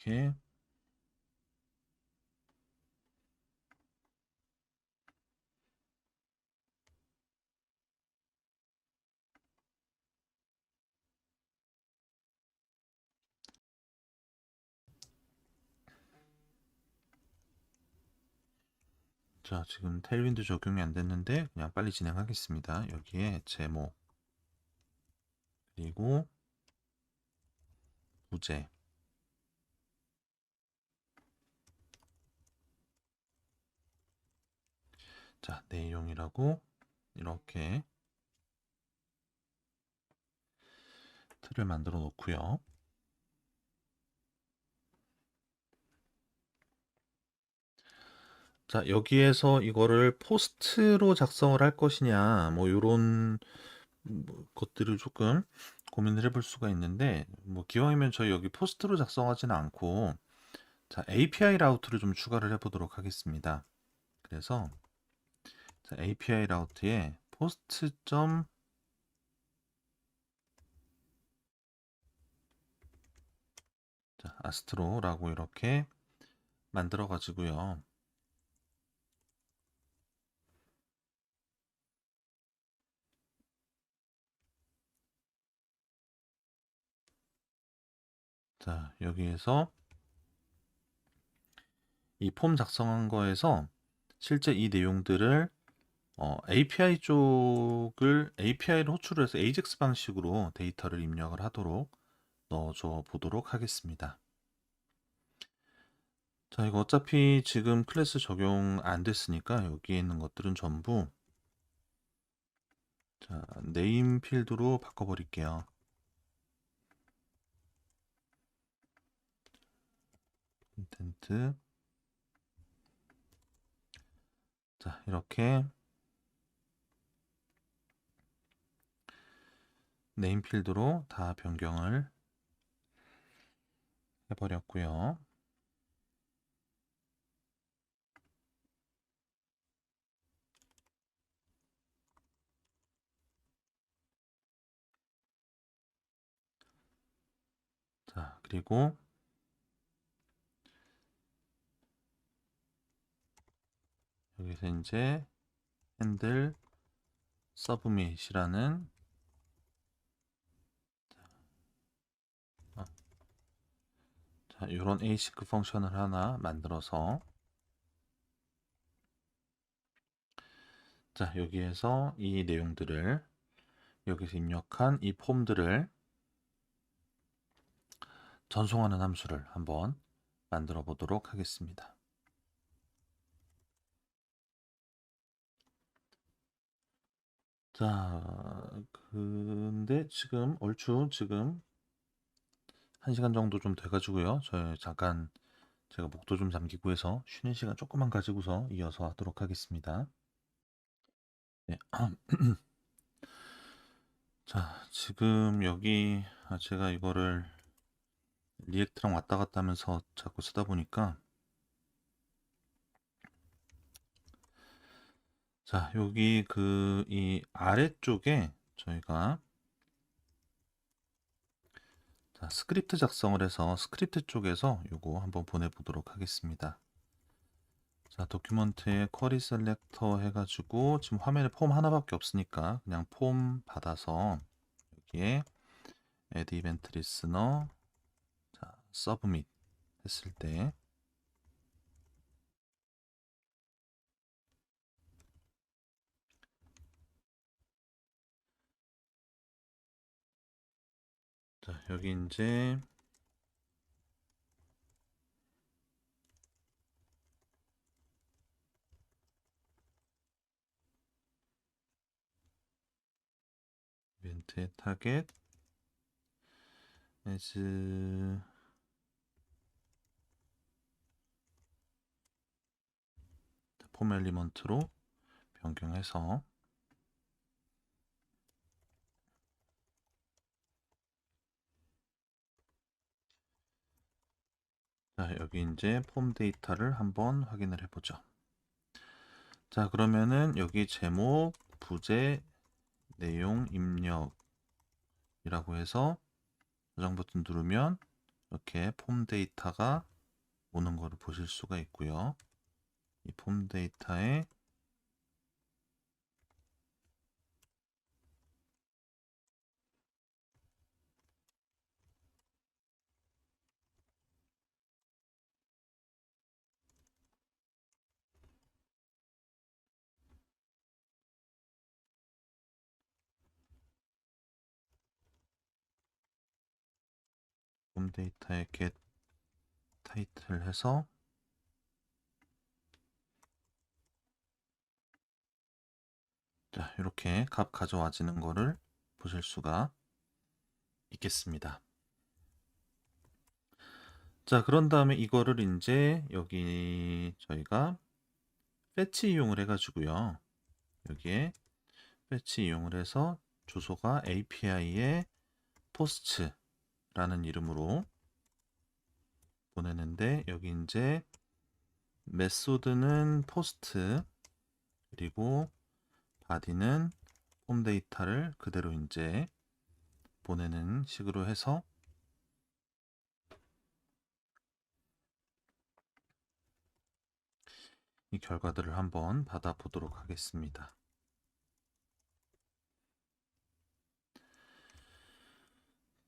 이렇게 자, 지금 테일윈드 적용이 안 됐는데 그냥 빨리 진행하겠습니다. 여기에 제목 그리고 부제 자, 내용이라고 이렇게 틀을 만들어 놓고요. 자, 여기에서 이거를 포스트로 작성을 할 것이냐, 뭐, 요런 것들을 조금 고민을 해볼 수가 있는데, 뭐, 기왕이면 저희 여기 포스트로 작성하지는 않고, 자, API 라우트를 좀 추가를 해보도록 하겠습니다. 그래서, 자, API 라우트에 포스트 점 아스트로라고 이렇게 만들어 가지고요. 자, 여기에서 이 폼 작성한 거에서 실제 이 내용들을 API를 호출을 해서 AJAX 방식으로 데이터를 입력을 하도록 넣어줘 보도록 하겠습니다. 자, 이거 어차피 지금 클래스 적용 안 됐으니까 여기에 있는 것들은 전부 자, 네임 필드로 바꿔버릴게요. 컨텐트. 자, 이렇게 네임 필드로 다 변경을 해버렸고요. 자, 그리고 여기서 이제 핸들 서브밋이라는 자, 이런 async 펑션을 하나 만들어서 자, 여기에서 이 내용들을 여기서 입력한 이 폼들을 전송하는 함수를 한번 만들어 보도록 하겠습니다. 자, 근데 지금 얼추 지금 1시간 정도 좀 돼가지고요. 저 잠깐 제가 목도 좀 잠기고 해서 쉬는 시간 조금만 가지고서 이어서 하도록 하겠습니다. 네. 자, 지금 여기 제가 이거를 리액트랑 왔다 갔다 하면서 자꾸 쓰다 보니까 자, 여기 이 아래쪽에 저희가 자, 스크립트 작성을 해서 스크립트 쪽에서 요거 한번 보내보도록 하겠습니다. 자, 도큐먼트에 쿼리 셀렉터 해가지고 지금 화면에 폼 하나밖에 없으니까 그냥 폼 받아서 여기에 add event listener 자, submit 했을 때 자, 여기 이제 이벤트의 타겟 as 폼 엘리먼트로 변경해서 자, 여기 이제 폼 데이터를 한번 확인을 해보죠. 자, 그러면은 여기 제목, 부제, 내용 입력이라고 해서 저장 버튼 누르면 이렇게 폼 데이터가 오는 거를 보실 수가 있고요. 이 폼 데이터에 폼 데이터에 get 타이틀 해서 자, 이렇게 값 가져와지는 거를 보실 수가 있겠습니다. 자, 그런 다음에 이거를 이제 여기 저희가 fetch 이용을 해가지고요. 여기에 fetch 이용을 해서 주소가 API의 post라는 이름으로 보내는데, 여기 이제 메소드는 post, 그리고 body는 폼 데이터를 그대로 이제 보내는 식으로 해서 이 결과들을 한번 받아보도록 하겠습니다.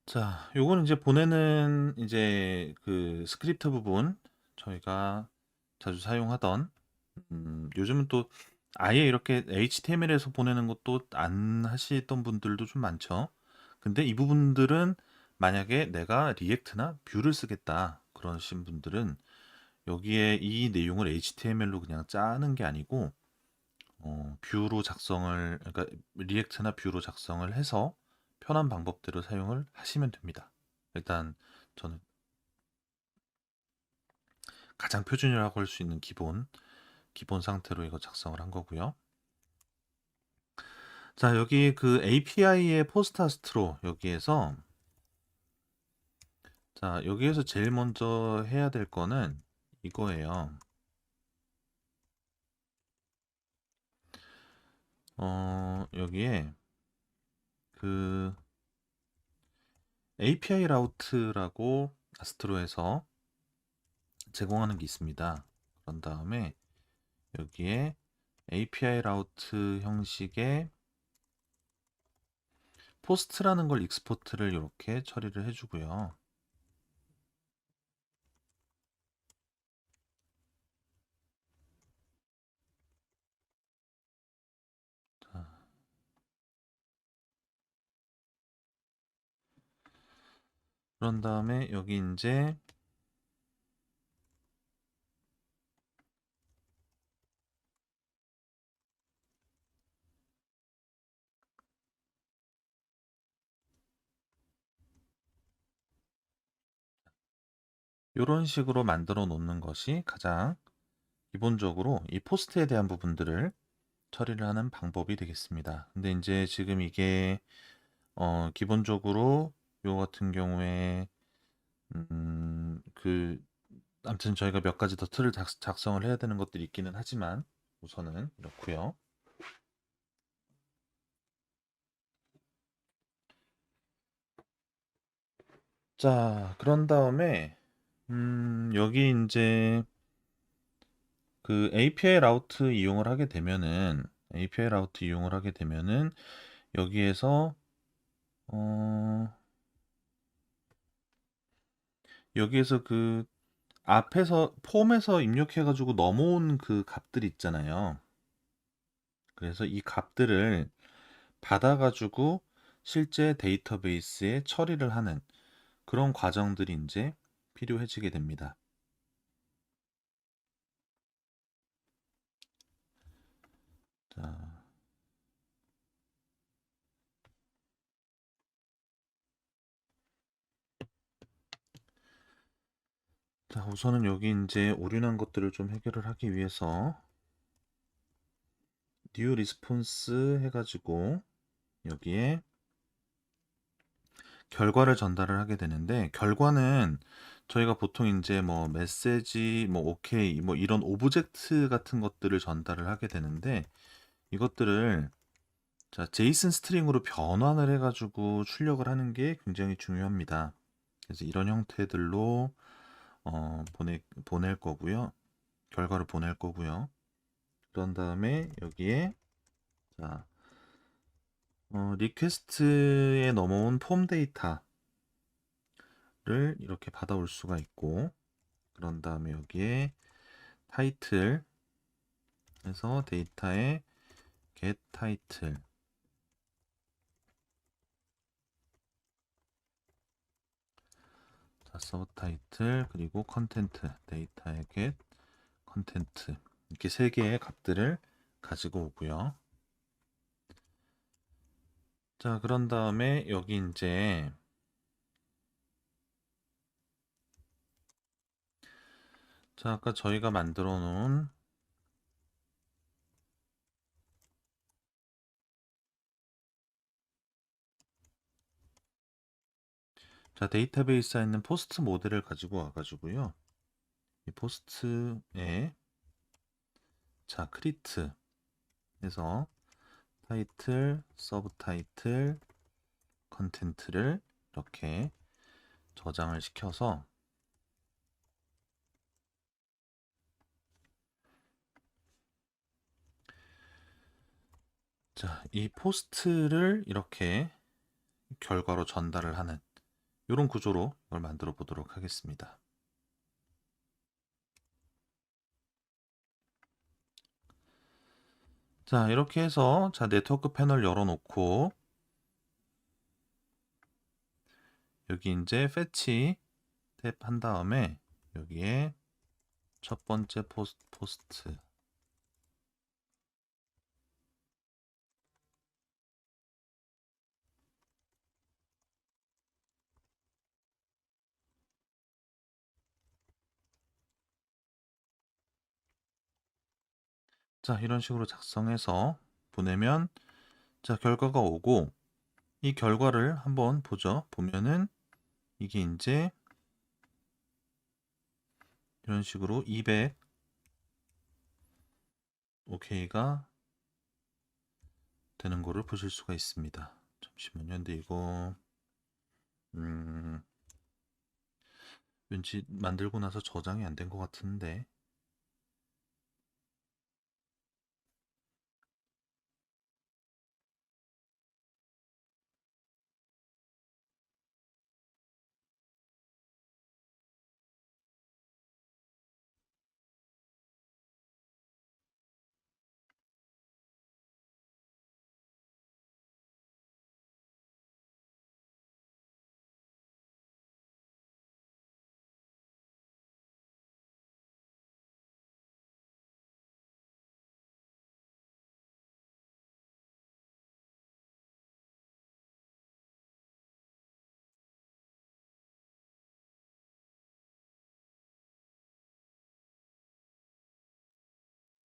자, 요거는 이제 보내는 이제 그 스크립트 부분, 저희가 자주 사용하던, 요즘은 또 아예 이렇게 HTML에서 보내는 것도 안 하시던 분들도 좀 많죠. 근데 이 부분들은 만약에 내가 리액트나 뷰를 쓰겠다 그러신 분들은 여기에 이 내용을 HTML로 그냥 짜는 게 아니고 뷰로 작성을, 그러니까 리액트나 뷰로 작성을 해서 편한 방법대로 사용을 하시면 됩니다. 일단 저는 가장 표준이라고 할 수 있는 기본 상태로 이거 작성을 한 거고요. 자, 여기 그 API의 포스타스트로 여기에서, 자, 여기에서 제일 먼저 해야 될 거는 이거예요. 여기에 그 API 라우트라고 아스트로에서 제공하는 게 있습니다. 그런 다음에 여기에 API 라우트 형식의 포스트라는 걸 익스포트를 이렇게 처리를 해주고요. 자, 그런 다음에 여기 이제 이런 식으로 만들어 놓는 것이 가장 기본적으로 이 포스트에 대한 부분들을 처리를 하는 방법이 되겠습니다. 근데 이제 지금 이게 기본적으로 요 같은 경우에 그 아무튼 저희가 몇 가지 더 틀을 작성을 해야 되는 것들이 있기는 하지만 우선은 이렇고요. 자, 그런 다음에 여기 이제 그 API 라우트 이용을 하게 되면은 여기에서 어 여기에서 그 앞에서 폼에서 입력해가지고 넘어온 그 값들 있잖아요. 그래서 이 값들을 받아가지고 실제 데이터베이스에 처리를 하는 그런 과정들이 이제 필요해지게 됩니다. 자, 우선은 여기 이제 오류난 것들을 좀 해결을 하기 위해서 new response 해가지고 여기에 결과를 전달을 하게 되는데, 결과는 저희가 보통 이제 뭐 메시지, 뭐 오케이, 뭐 이런 오브젝트 같은 것들을 전달을 하게 되는데, 이것들을 자, 제이슨 스트링으로 변환을 해가지고 출력을 하는 게 굉장히 중요합니다. 그래서 이런 형태들로 보낼 거고요. 결과를 보낼 거고요. 그런 다음에 여기에 자, 리퀘스트에 넘어온 폼 데이터를 이렇게 받아올 수가 있고, 그런 다음에 여기에 타이틀 해서 데이터에 get 타이틀, 자, 서브 타이틀, 그리고 컨텐트, 데이터에 get 컨텐트, 이렇게 세 개의 값들을 가지고 오고요. 자, 그런 다음에 여기 이제 자, 아까 저희가 만들어 놓은 자, 데이터베이스에 있는 포스트 모델을 가지고 와가지고요. 이 포스트에 자, 크리트 해서 타이틀, 서브 타이틀, 컨텐트를 이렇게 저장을 시켜서 자, 이 포스트를 이렇게 결과로 전달을 하는 이런 구조로 이걸 만들어 보도록 하겠습니다. 자, 이렇게 해서 자, 네트워크 패널 열어놓고 여기 이제 패치 탭 한 다음에 여기에 첫 번째 포스트 자, 이런 식으로 작성해서 보내면 자, 결과가 오고 이 결과를 한번 보죠. 보면은 이게 이제 이런 식으로 200 OK가 되는 거를 보실 수가 있습니다. 잠시만요. 근데 이거 음, 왠지 만들고 나서 저장이 안 된 것 같은데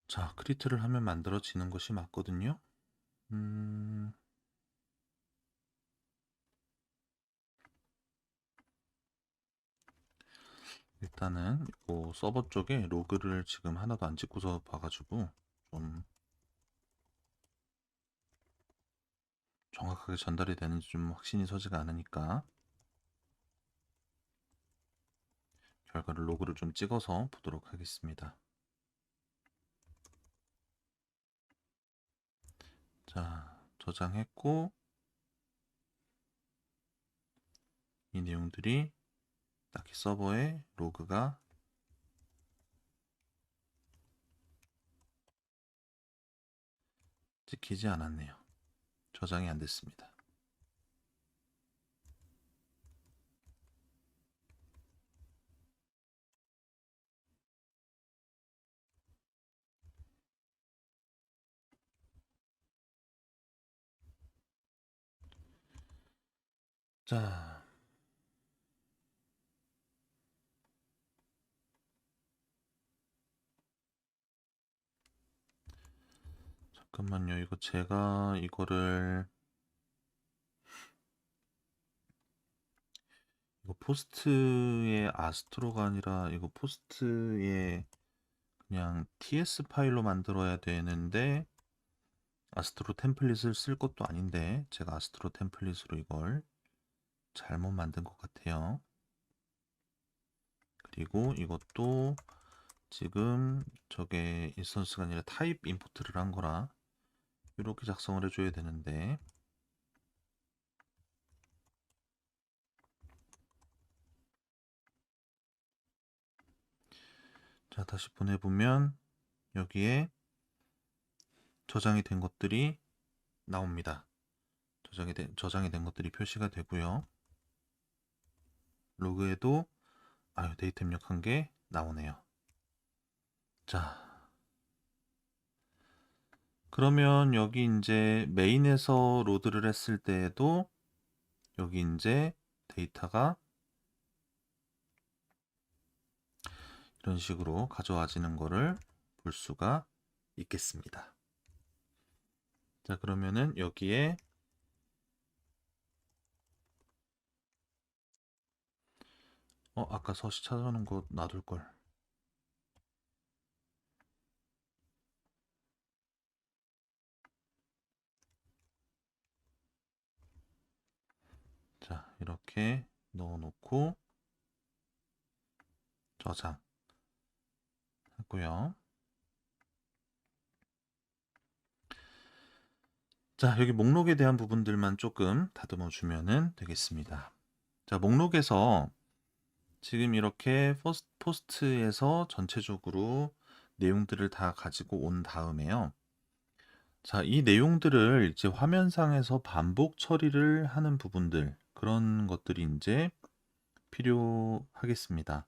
자, 크리트를 하면 만들어지는 것이 맞거든요. 음, 일단은 이 서버 쪽에 로그를 지금 하나도 안 찍고서 봐가지고 좀 정확하게 전달이 되는지 좀 확신이 서지가 않으니까 결과를 로그를 좀 찍어서 보도록 하겠습니다. 자, 저장했고 이 내용들이 딱히 서버에 로그가 찍히지 않았네요. 저장이 안 됐습니다. 자, 잠깐만요. 이거 제가 이거를 이거 포스트의 아스트로가 아니라 이거 포스트의 그냥 TS 파일로 만들어야 되는데 아스트로 템플릿을 쓸 것도 아닌데 제가 아스트로 템플릿으로 이걸 잘못 만든 것 같아요. 그리고 이것도 지금 저게 인스턴스가 아니라 타입 임포트를 한 거라 이렇게 작성을 해줘야 되는데 자, 다시 보내보면 여기에 저장이 된 것들이 나옵니다. 저장이 된 것들이 표시가 되고요. 로그에도 데이터 입력한 게 나오네요. 자, 그러면 여기 이제 메인에서 로드를 했을 때에도 여기 이제 데이터가 이런 식으로 가져와지는 거를 볼 수가 있겠습니다. 자, 그러면은 여기에 아까 서시 찾아놓은 거 놔둘 걸. 자, 이렇게 넣어놓고 저장하고요. 자, 여기 목록에 대한 부분들만 조금 다듬어 주면은 되겠습니다. 자, 목록에서 지금 이렇게 포스트에서 전체적으로 내용들을 다 가지고 온 다음에요. 자, 이 내용들을 이제 화면상에서 반복 처리를 하는 부분들, 그런 것들이 이제 필요하겠습니다.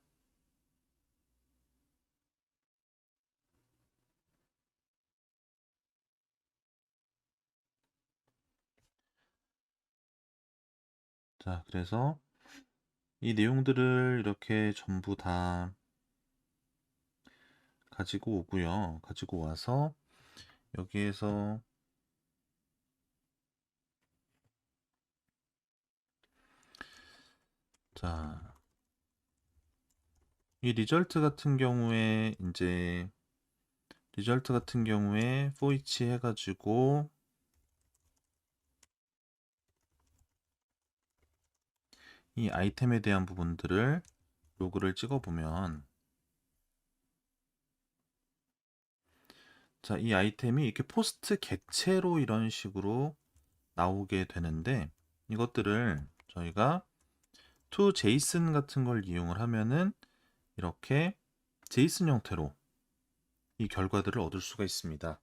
자, 그래서 이 내용들을 이렇게 전부 다 가지고 오고요. 가지고 와서 여기에서 자, 이 리절트 같은 경우에 for each 해가지고 이 아이템에 대한 부분들을 로그를 찍어보면 자, 이 아이템이 이렇게 포스트 객체로 이런 식으로 나오게 되는데 이것들을 저희가 to JSON 같은 걸 이용을 하면은 이렇게 JSON 형태로 이 결과들을 얻을 수가 있습니다.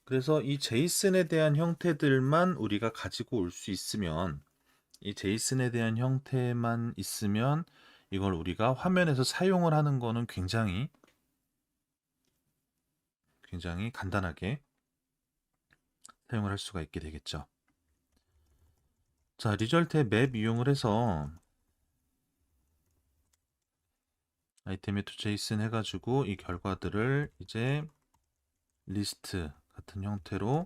그래서 이 JSON에 대한 형태들만 우리가 가지고 올 수 있으면 이 JSON에 대한 형태만 있으면 이걸 우리가 화면에서 사용을 하는 거는 굉장히 간단하게 사용을 할 수가 있게 되겠죠. 자, 리절트의 맵 이용을 해서 아이템의 to JSON 해가지고 이 결과들을 이제 리스트 같은 형태로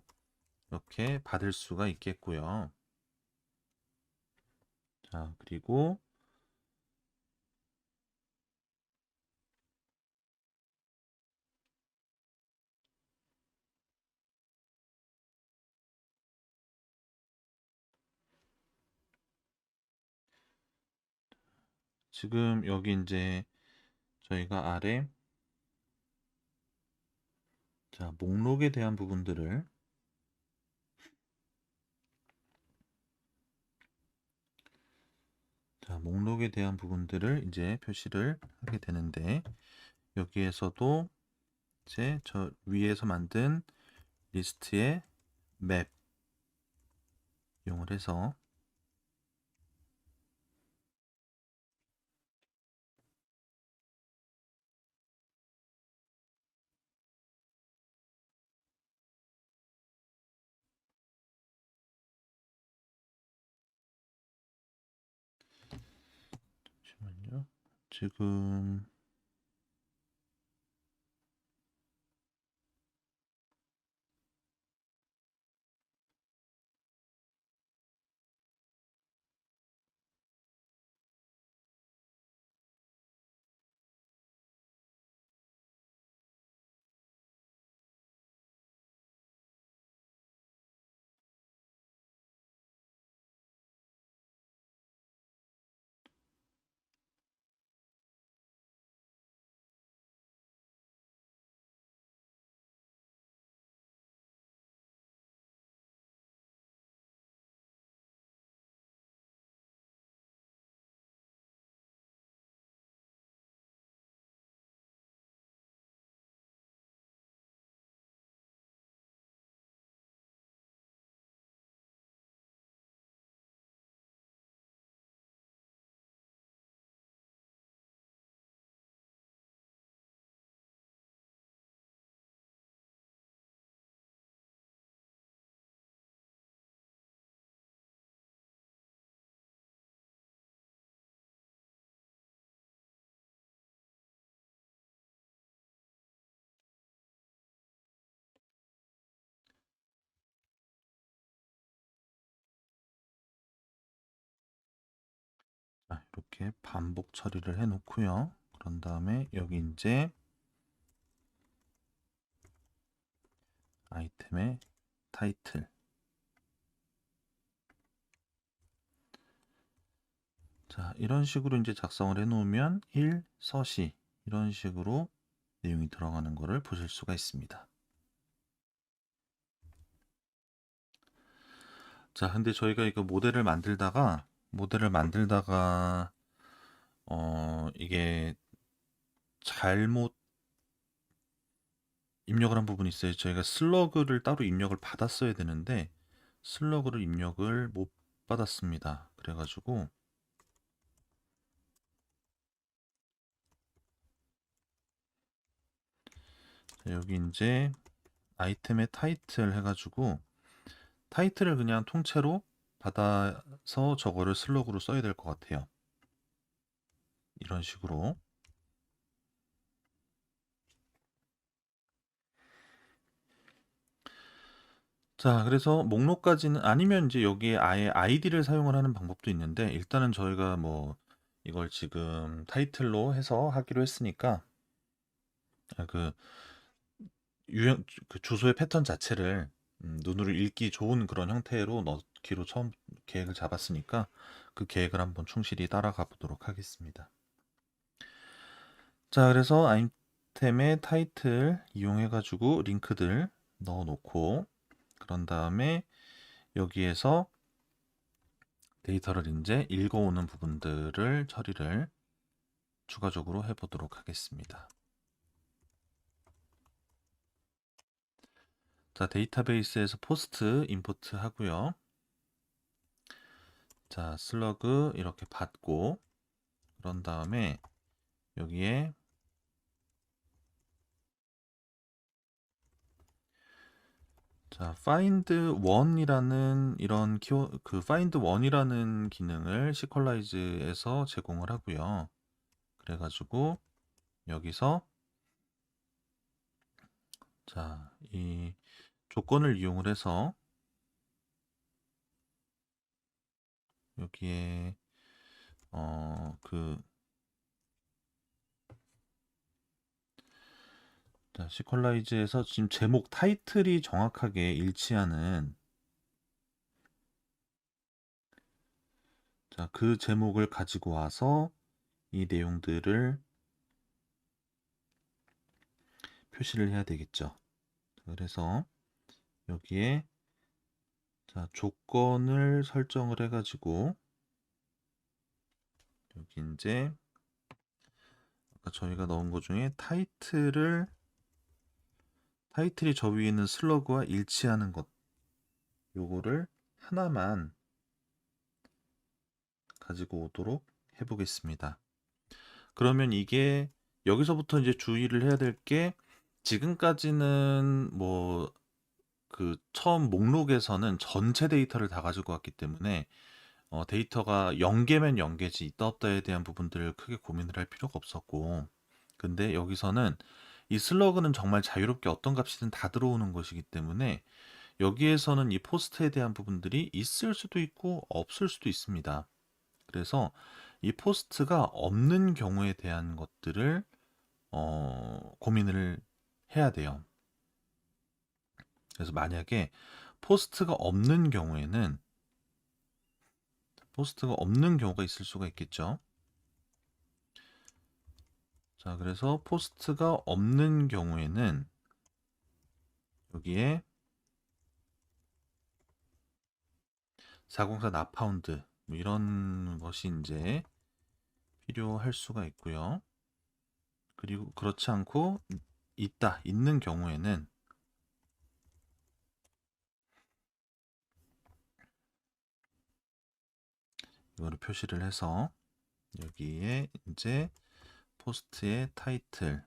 이렇게 받을 수가 있겠고요. 자, 그리고 지금 여기 이제 저희가 아래 자, 목록에 대한 부분들을 이제 표시를 하게 되는데 여기에서도 이제 저 위에서 만든 리스트의 맵 이용을 해서 잠시만요. 지금 이렇게 반복 처리를 해 놓고요. 그런 다음에 여기 이제 아이템의 타이틀. 자, 이런 식으로 이제 작성을 해 놓으면 1 서시 이런 식으로 내용이 들어가는 것을 보실 수가 있습니다. 자, 근데 저희가 이거 모델을 만들다가 이게 잘못 입력을 한 부분이 있어요. 저희가 슬러그를 따로 입력을 받았어야 되는데 슬러그를 입력을 못 받았습니다. 그래가지고 여기 이제 아이템의 타이틀 해가지고 타이틀을 그냥 통째로 받아서 저거를 슬러그로 써야 될 것 같아요. 이런 식으로. 자, 그래서 목록까지는 아니면 이제 여기에 아예 아이디를 사용을 하는 방법도 있는데 일단은 저희가 뭐 이걸 지금 타이틀로 해서 하기로 했으니까 그 유형 그 주소의 패턴 자체를 눈으로 읽기 좋은 그런 형태로 넣기로 처음 계획을 잡았으니까 그 계획을 한번 충실히 따라가 보도록 하겠습니다. 자, 그래서 아이템의 타이틀 이용해 가지고 링크들 넣어 놓고 그런 다음에 여기에서 데이터를 이제 읽어오는 부분들을 처리를 추가적으로 해보도록 하겠습니다. 자, 데이터베이스에서 포스트 임포트 하고요. 자, 슬러그 이렇게 받고 그런 다음에 여기에 자, find one이라는 이런 find one이라는 기능을 시퀄라이즈에서 제공을 하고요. 그래가지고 여기서 자, 이 조건을 이용을 해서 여기에 자, 시퀄라이즈에서 지금 제목 타이틀이 정확하게 일치하는 자, 그 제목을 가지고 와서 이 내용들을 표시를 해야 되겠죠. 그래서 여기에 자, 조건을 설정을 해가지고 여기 이제 아까 저희가 넣은 것 중에 타이틀이 저 위에 있는 슬러그와 일치하는 것 요거를 하나만 가지고 오도록 해보겠습니다. 그러면 이게 여기서부터 이제 주의를 해야 될 게 지금까지는 뭐 그 처음 목록에서는 전체 데이터를 다 가지고 왔기 때문에 데이터가 0개면 0개지 있다 없다에 대한 부분들을 크게 고민을 할 필요가 없었고 근데 여기서는 이 슬러그는 정말 자유롭게 어떤 값이든 다 들어오는 것이기 때문에 여기에서는 이 포스트에 대한 부분들이 있을 수도 있고 없을 수도 있습니다. 그래서 이 포스트가 없는 경우에 대한 것들을 고민을 해야 돼요. 그래서 만약에 포스트가 없는 경우에는 포스트가 없는 경우가 있을 수가 있겠죠. 자, 그래서 포스트가 없는 경우에는 여기에 404 나파운드 뭐 이런 것이 이제 필요할 수가 있고요. 그리고 그렇지 않고 있는 경우에는 이거를 표시를 해서 여기에 이제 포스트의 타이틀,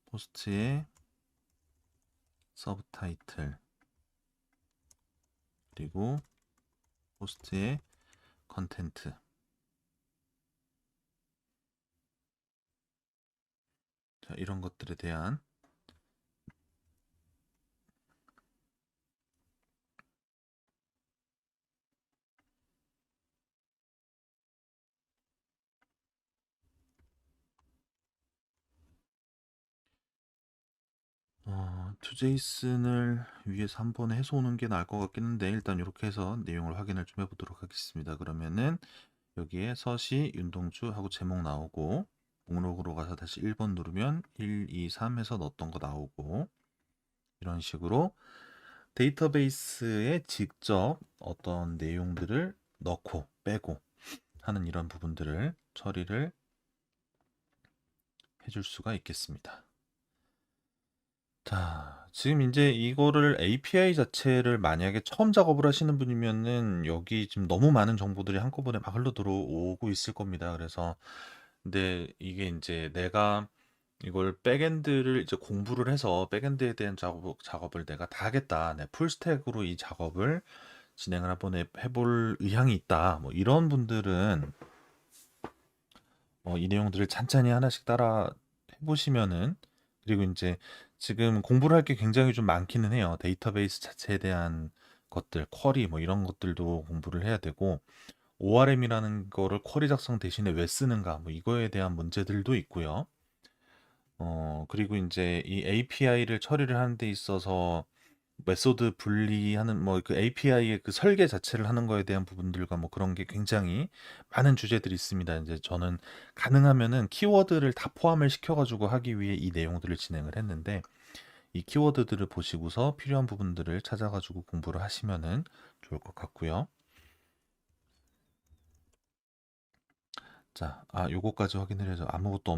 포스트의 서브 타이틀, 그리고 포스트의 컨텐트. 자, 이런 것들에 대한 자, 2JSON을 위에서 한 번에 해서 오는 게 나을 것 같긴 한데 일단 이렇게 해서 내용을 확인을 좀 해보도록 하겠습니다. 그러면은 여기에 서시, 윤동주 하고 제목 나오고 목록으로 가서 다시 1번 누르면 1, 2, 3 해서 넣었던 거 나오고 이런 식으로 데이터베이스에 직접 어떤 내용들을 넣고 빼고 하는 이런 부분들을 처리를 해줄 수가 있겠습니다. 자, 지금 이제 이거를 API 자체를 만약에 처음 작업을 하시는 분이면은 여기 지금 너무 많은 정보들이 한꺼번에 막 흘러 들어오고 있을 겁니다. 그래서 근데 이게 이제 내가 이걸 백엔드를 이제 공부를 해서 백엔드에 대한 작업을 내가 다 하겠다. 내 풀스택으로 이 작업을 진행을 한번 해볼 의향이 있다. 뭐 이런 분들은 이 내용들을 찬찬히 하나씩 따라 해보시면은 그리고 이제 지금 공부를 할 게 굉장히 좀 많기는 해요. 데이터베이스 자체에 대한 것들, 쿼리 뭐 이런 것들도 공부를 해야 되고 ORM이라는 거를 쿼리 작성 대신에 왜 쓰는가 뭐 이거에 대한 문제들도 있고요. 그리고 이제 이 API를 처리를 하는 데 있어서 메소드 분리하는 뭐 그 API의 그 설계 자체를 하는 거에 대한 부분들과 뭐 그런 게 굉장히 많은 주제들이 있습니다. 이제 저는 가능하면은 키워드를 다 포함을 시켜가지고 하기 위해 이 내용들을 진행을 했는데 이 키워드들을 보시고서 필요한 부분들을 찾아가지고 공부를 하시면은 좋을 것 같고요. 자, 요거까지 확인을 해서 아무것도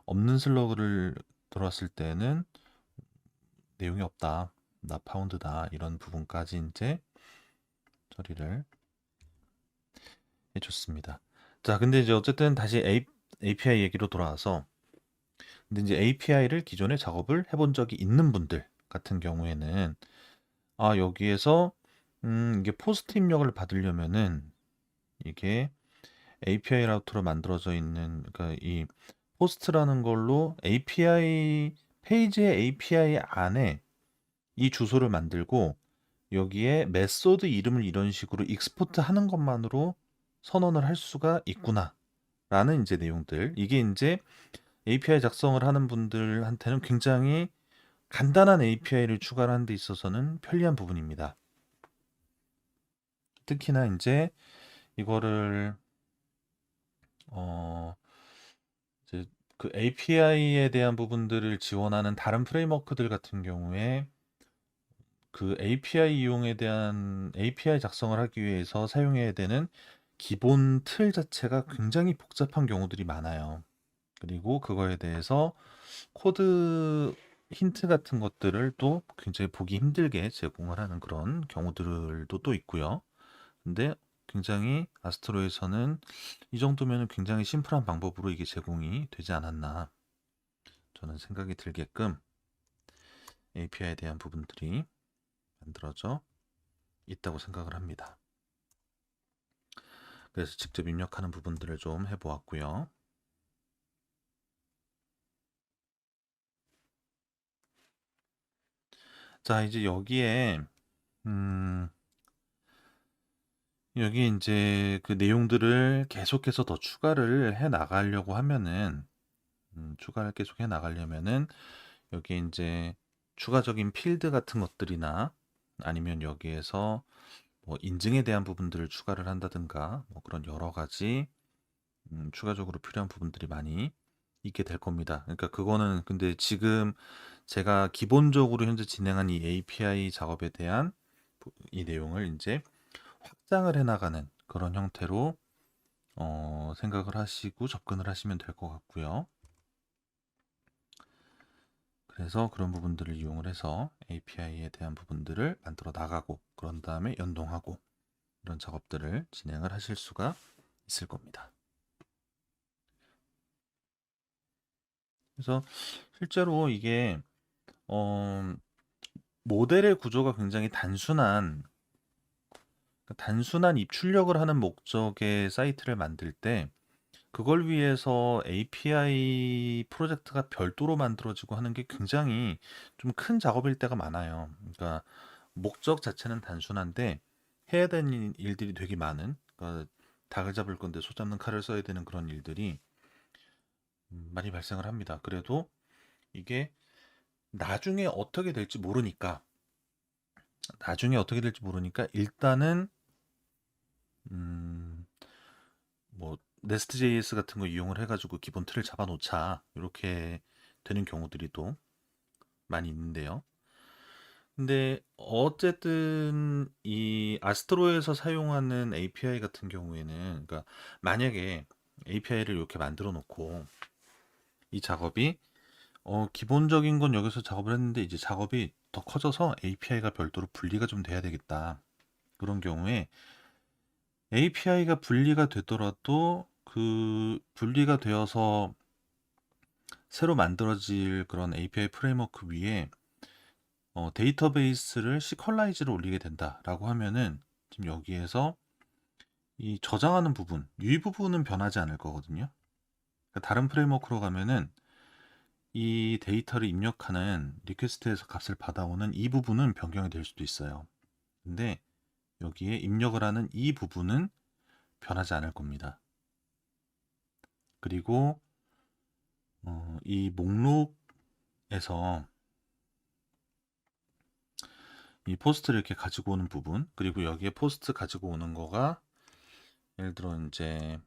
없는 슬러그를 들어왔을 때는 내용이 없다. 나 파운드다. 이런 부분까지 이제 처리를 해줬습니다. 자, 근데 이제 어쨌든 다시 API 얘기로 돌아와서 근데 이제 API를 기존에 작업을 해본 적이 있는 분들 같은 경우에는 여기에서 이게 포스트 입력을 받으려면은 이게 API 라우터로 만들어져 있는 그러니까 이 포스트라는 걸로 API 페이지의 API 안에 이 주소를 만들고 여기에 메소드 이름을 이런 식으로 익스포트 하는 것만으로 선언을 할 수가 있구나라는 이제 내용들. 이게 이제 API 작성을 하는 분들한테는 굉장히 간단한 API를 추가하는 데 있어서는 편리한 부분입니다. 특히나 이제 이거를 어 이제 그 API에 대한 부분들을 지원하는 다른 프레임워크들 같은 경우에 그 API 이용에 대한 API 작성을 하기 위해서 사용해야 되는 기본 틀 자체가 굉장히 복잡한 경우들이 많아요. 그리고 그거에 대해서 코드 힌트 같은 것들을 또 굉장히 보기 힘들게 제공을 하는 그런 경우들도 또 있고요. 근데 굉장히 아스트로에서는 이 정도면 굉장히 심플한 방법으로 이게 제공이 되지 않았나 저는 생각이 들게끔 API에 대한 부분들이 만들어져 있다고 생각을 합니다. 그래서 직접 입력하는 부분들을 좀 해보았고요. 자, 이제 여기 이제 그 내용들을 계속해서 더 추가를 해 나가려고 하면은, 추가를 계속 해 나가려면은, 여기 이제 추가적인 필드 같은 것들이나 아니면 여기에서 뭐 인증에 대한 부분들을 추가를 한다든가 뭐 그런 여러 가지 추가적으로 필요한 부분들이 많이 있게 될 겁니다. 그러니까 그거는 근데 지금 제가 기본적으로 현재 진행한 이 API 작업에 대한 이 내용을 이제 확장을 해나가는 그런 형태로 생각을 하시고 접근을 하시면 될 것 같고요. 그래서 그런 부분들을 이용을 해서 API에 대한 부분들을 만들어 나가고 그런 다음에 연동하고 이런 작업들을 진행을 하실 수가 있을 겁니다. 그래서 실제로 이게 어, 모델의 구조가 굉장히 단순한 입출력을 하는 목적의 사이트를 만들 때 그걸 위해서 API 프로젝트가 별도로 만들어지고 하는 게 굉장히 좀 큰 작업일 때가 많아요. 그러니까 목적 자체는 단순한데 해야 되는 일들이 되게 많은 그러니까 닭을 잡을 건데 소 잡는 칼을 써야 되는 그런 일들이 많이 발생을 합니다. 그래도 이게 나중에 어떻게 될지 모르니까 일단은 음, 뭐 네스트.js 같은 거 이용을 해가지고 기본 틀을 잡아놓자 이렇게 되는 경우들이 또 많이 있는데요. 근데 어쨌든 이 아스트로에서 사용하는 API 같은 경우에는 그러니까 만약에 API를 이렇게 만들어 놓고 이 작업이 기본적인 건 여기서 작업을 했는데 이제 작업이 더 커져서 API가 별도로 분리가 좀 돼야 되겠다. 그런 경우에 API가 분리가 되더라도 그 분리가 되어서 새로 만들어질 그런 API 프레임워크 위에 데이터베이스를 시퀄라이즈를 올리게 된다라고 하면은 지금 여기에서 이 저장하는 부분, 이 부분은 변하지 않을 거거든요. 그러니까 다른 프레임워크로 가면은 이 데이터를 입력하는 리퀘스트에서 값을 받아오는 이 부분은 변경이 될 수도 있어요. 근데 여기에 입력을 하는 이 부분은 변하지 않을 겁니다. 그리고 이 목록에서 이 포스트를 이렇게 가지고 오는 부분, 그리고 여기에 포스트 가지고 오는 거가 예를 들어 이제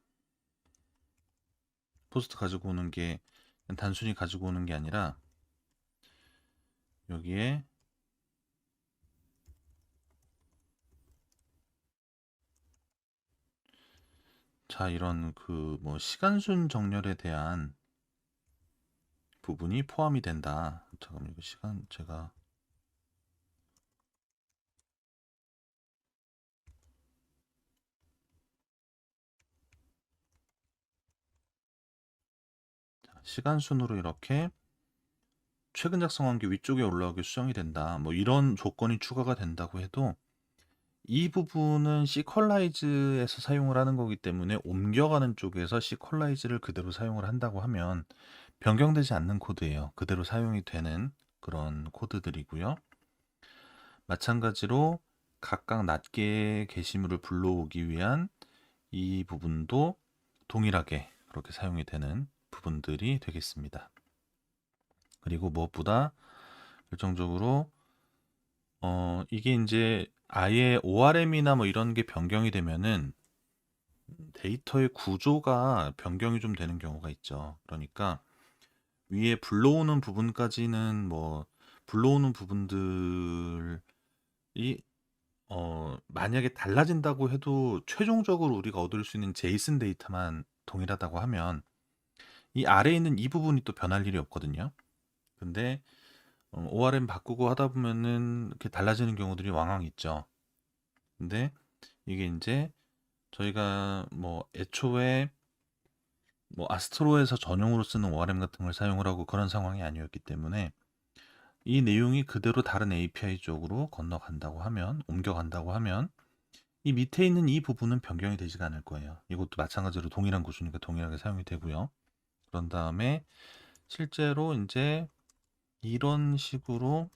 포스트 가지고 오는 게 단순히 가지고 오는 게 아니라 여기에 자 이런 그 뭐 시간순 정렬에 대한 부분이 포함이 된다. 잠깐만 이거 시간 제가 시간순으로 이렇게 최근 작성한 게 위쪽에 올라오게 수정이 된다. 뭐 이런 조건이 추가가 된다고 해도 이 부분은 시퀄라이즈에서 사용을 하는 거기 때문에 옮겨가는 쪽에서 시퀄라이즈를 그대로 사용을 한다고 하면 변경되지 않는 코드예요. 그대로 사용이 되는 그런 코드들이고요. 마찬가지로 각각 낱개의 게시물을 불러오기 위한 이 부분도 동일하게 그렇게 사용이 되는 부분들이 되겠습니다. 그리고 무엇보다 결정적으로 이게 이제 아예 ORM이나 뭐 이런 게 변경이 되면은 데이터의 구조가 변경이 좀 되는 경우가 있죠. 그러니까 위에 불러오는 부분까지는 뭐 불러오는 부분들이 만약에 달라진다고 해도 최종적으로 우리가 얻을 수 있는 제이슨 데이터만 동일하다고 하면 이 아래에 있는 이 부분이 또 변할 일이 없거든요. 근데 ORM 바꾸고 하다 보면은 이렇게 달라지는 경우들이 왕왕 있죠. 근데 이게 이제 저희가 뭐 애초에 뭐 아스트로에서 전용으로 쓰는 ORM 같은 걸 사용을 하고 그런 상황이 아니었기 때문에 이 내용이 그대로 다른 API 쪽으로 건너간다고 하면 옮겨간다고 하면 이 밑에 있는 이 부분은 변경이 되지가 않을 거예요. 이것도 마찬가지로 동일한 구조니까 동일하게 사용이 되고요. 그런 다음에 실제로 이제 이런 식으로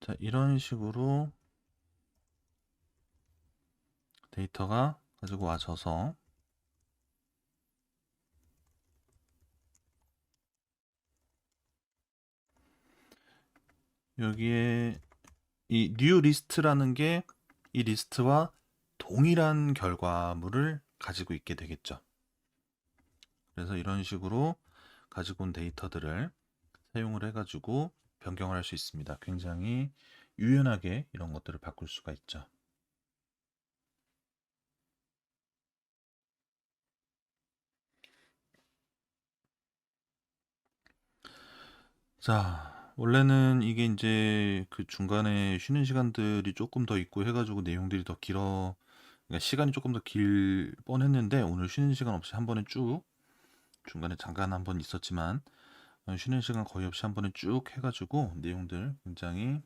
자 이런 식으로 데이터가 가지고 와져서 여기에 이 new list라는 게 이 리스트와 동일한 결과물을 가지고 있게 되겠죠. 그래서 이런 식으로 가지고 온 데이터들을 사용을 해가지고 변경을 할 수 있습니다. 굉장히 유연하게 이런 것들을 바꿀 수가 있죠. 자, 원래는 이게 이제 그 중간에 쉬는 시간들이 조금 더 있고 해가지고 내용들이 더 길어, 그러니까 시간이 조금 더 길 뻔했는데 오늘 쉬는 시간 없이 한 번에 쭉 중간에 잠깐 한 번 있었지만 쉬는 시간 거의 없이 한 번에 쭉 해가지고 내용들 굉장히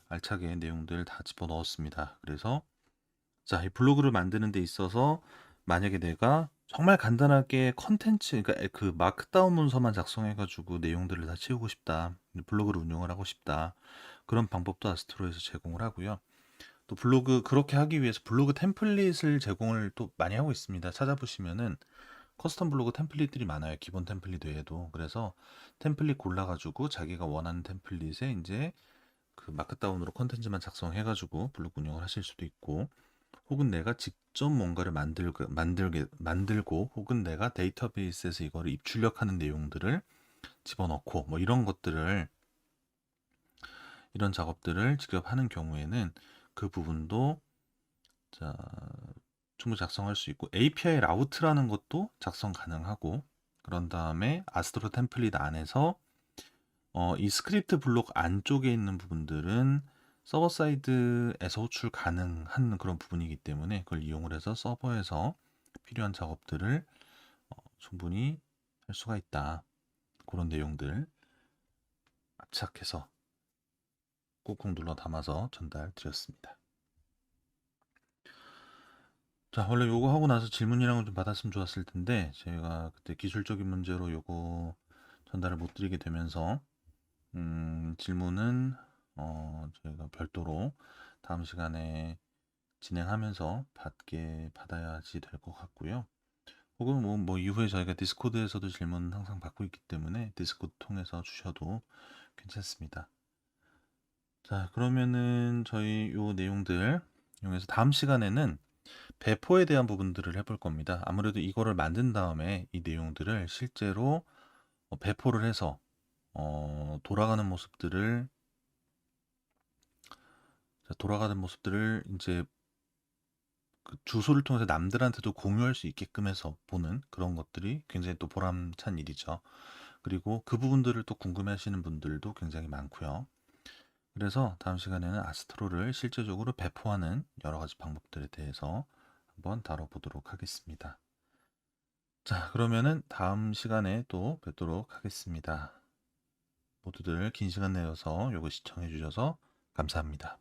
알차게 내용들 다 집어 넣었습니다. 그래서 자, 이 블로그를 만드는 데 있어서 만약에 내가 정말 간단하게 컨텐츠, 그러니까 그 마크다운 문서만 작성해 가지고 내용들을 다 채우고 싶다. 블로그를 운영을 하고 싶다. 그런 방법도 아스트로에서 제공을 하고요. 또 블로그 그렇게 하기 위해서 블로그 템플릿을 제공을 또 많이 하고 있습니다. 찾아보시면은 커스텀 블로그 템플릿들이 많아요. 기본 템플릿 외에도. 그래서 템플릿 골라가지고 자기가 원하는 템플릿에 이제 그 마크다운으로 컨텐츠만 작성해가지고 블로그 운영을 하실 수도 있고, 혹은 내가 직접 뭔가를 만들고, 혹은 내가 데이터베이스에서 이거를 입출력하는 내용들을 집어넣고, 뭐 이런 작업들을 직접 하는 경우에는 그 부분도 자, 충분히 작성할 수 있고, API 라우트라는 것도 작성 가능하고, 그런 다음에 아스트로 템플릿 안에서 이 스크립트 블록 안쪽에 있는 부분들은 서버 사이드에서 호출 가능한 그런 부분이기 때문에 그걸 이용을 해서 서버에서 필요한 작업들을 충분히 할 수가 있다. 그런 내용들 압착해서 꾹꾹 눌러 담아서 전달 드렸습니다. 자, 원래 요거 하고 나서 질문이랑은 좀 받았으면 좋았을 텐데 제가 그때 기술적인 문제로 요거 전달을 못 드리게 되면서 질문은 저희가 별도로 다음 시간에 진행하면서 받아야지 될 것 같고요. 혹은 뭐 이후에 저희가 디스코드에서도 질문 항상 받고 있기 때문에 디스코드 통해서 주셔도 괜찮습니다. 자, 그러면은 저희 요 내용들 이용해서 다음 시간에는 배포에 대한 부분들을 해볼 겁니다. 아무래도 이거를 만든 다음에 이 내용들을 실제로 배포를 해서 돌아가는 모습들을 이제 그 주소를 통해서 남들한테도 공유할 수 있게끔 해서 보는 그런 것들이 굉장히 또 보람찬 일이죠. 그리고 그 부분들을 또 궁금해하시는 분들도 굉장히 많고요. 그래서 다음 시간에는 아스트로를 실제적으로 배포하는 여러 가지 방법들에 대해서 한번 다뤄보도록 하겠습니다. 자, 그러면은 다음 시간에 또 뵙도록 하겠습니다. 모두들 긴 시간 내어서 요거 시청해 주셔서 감사합니다.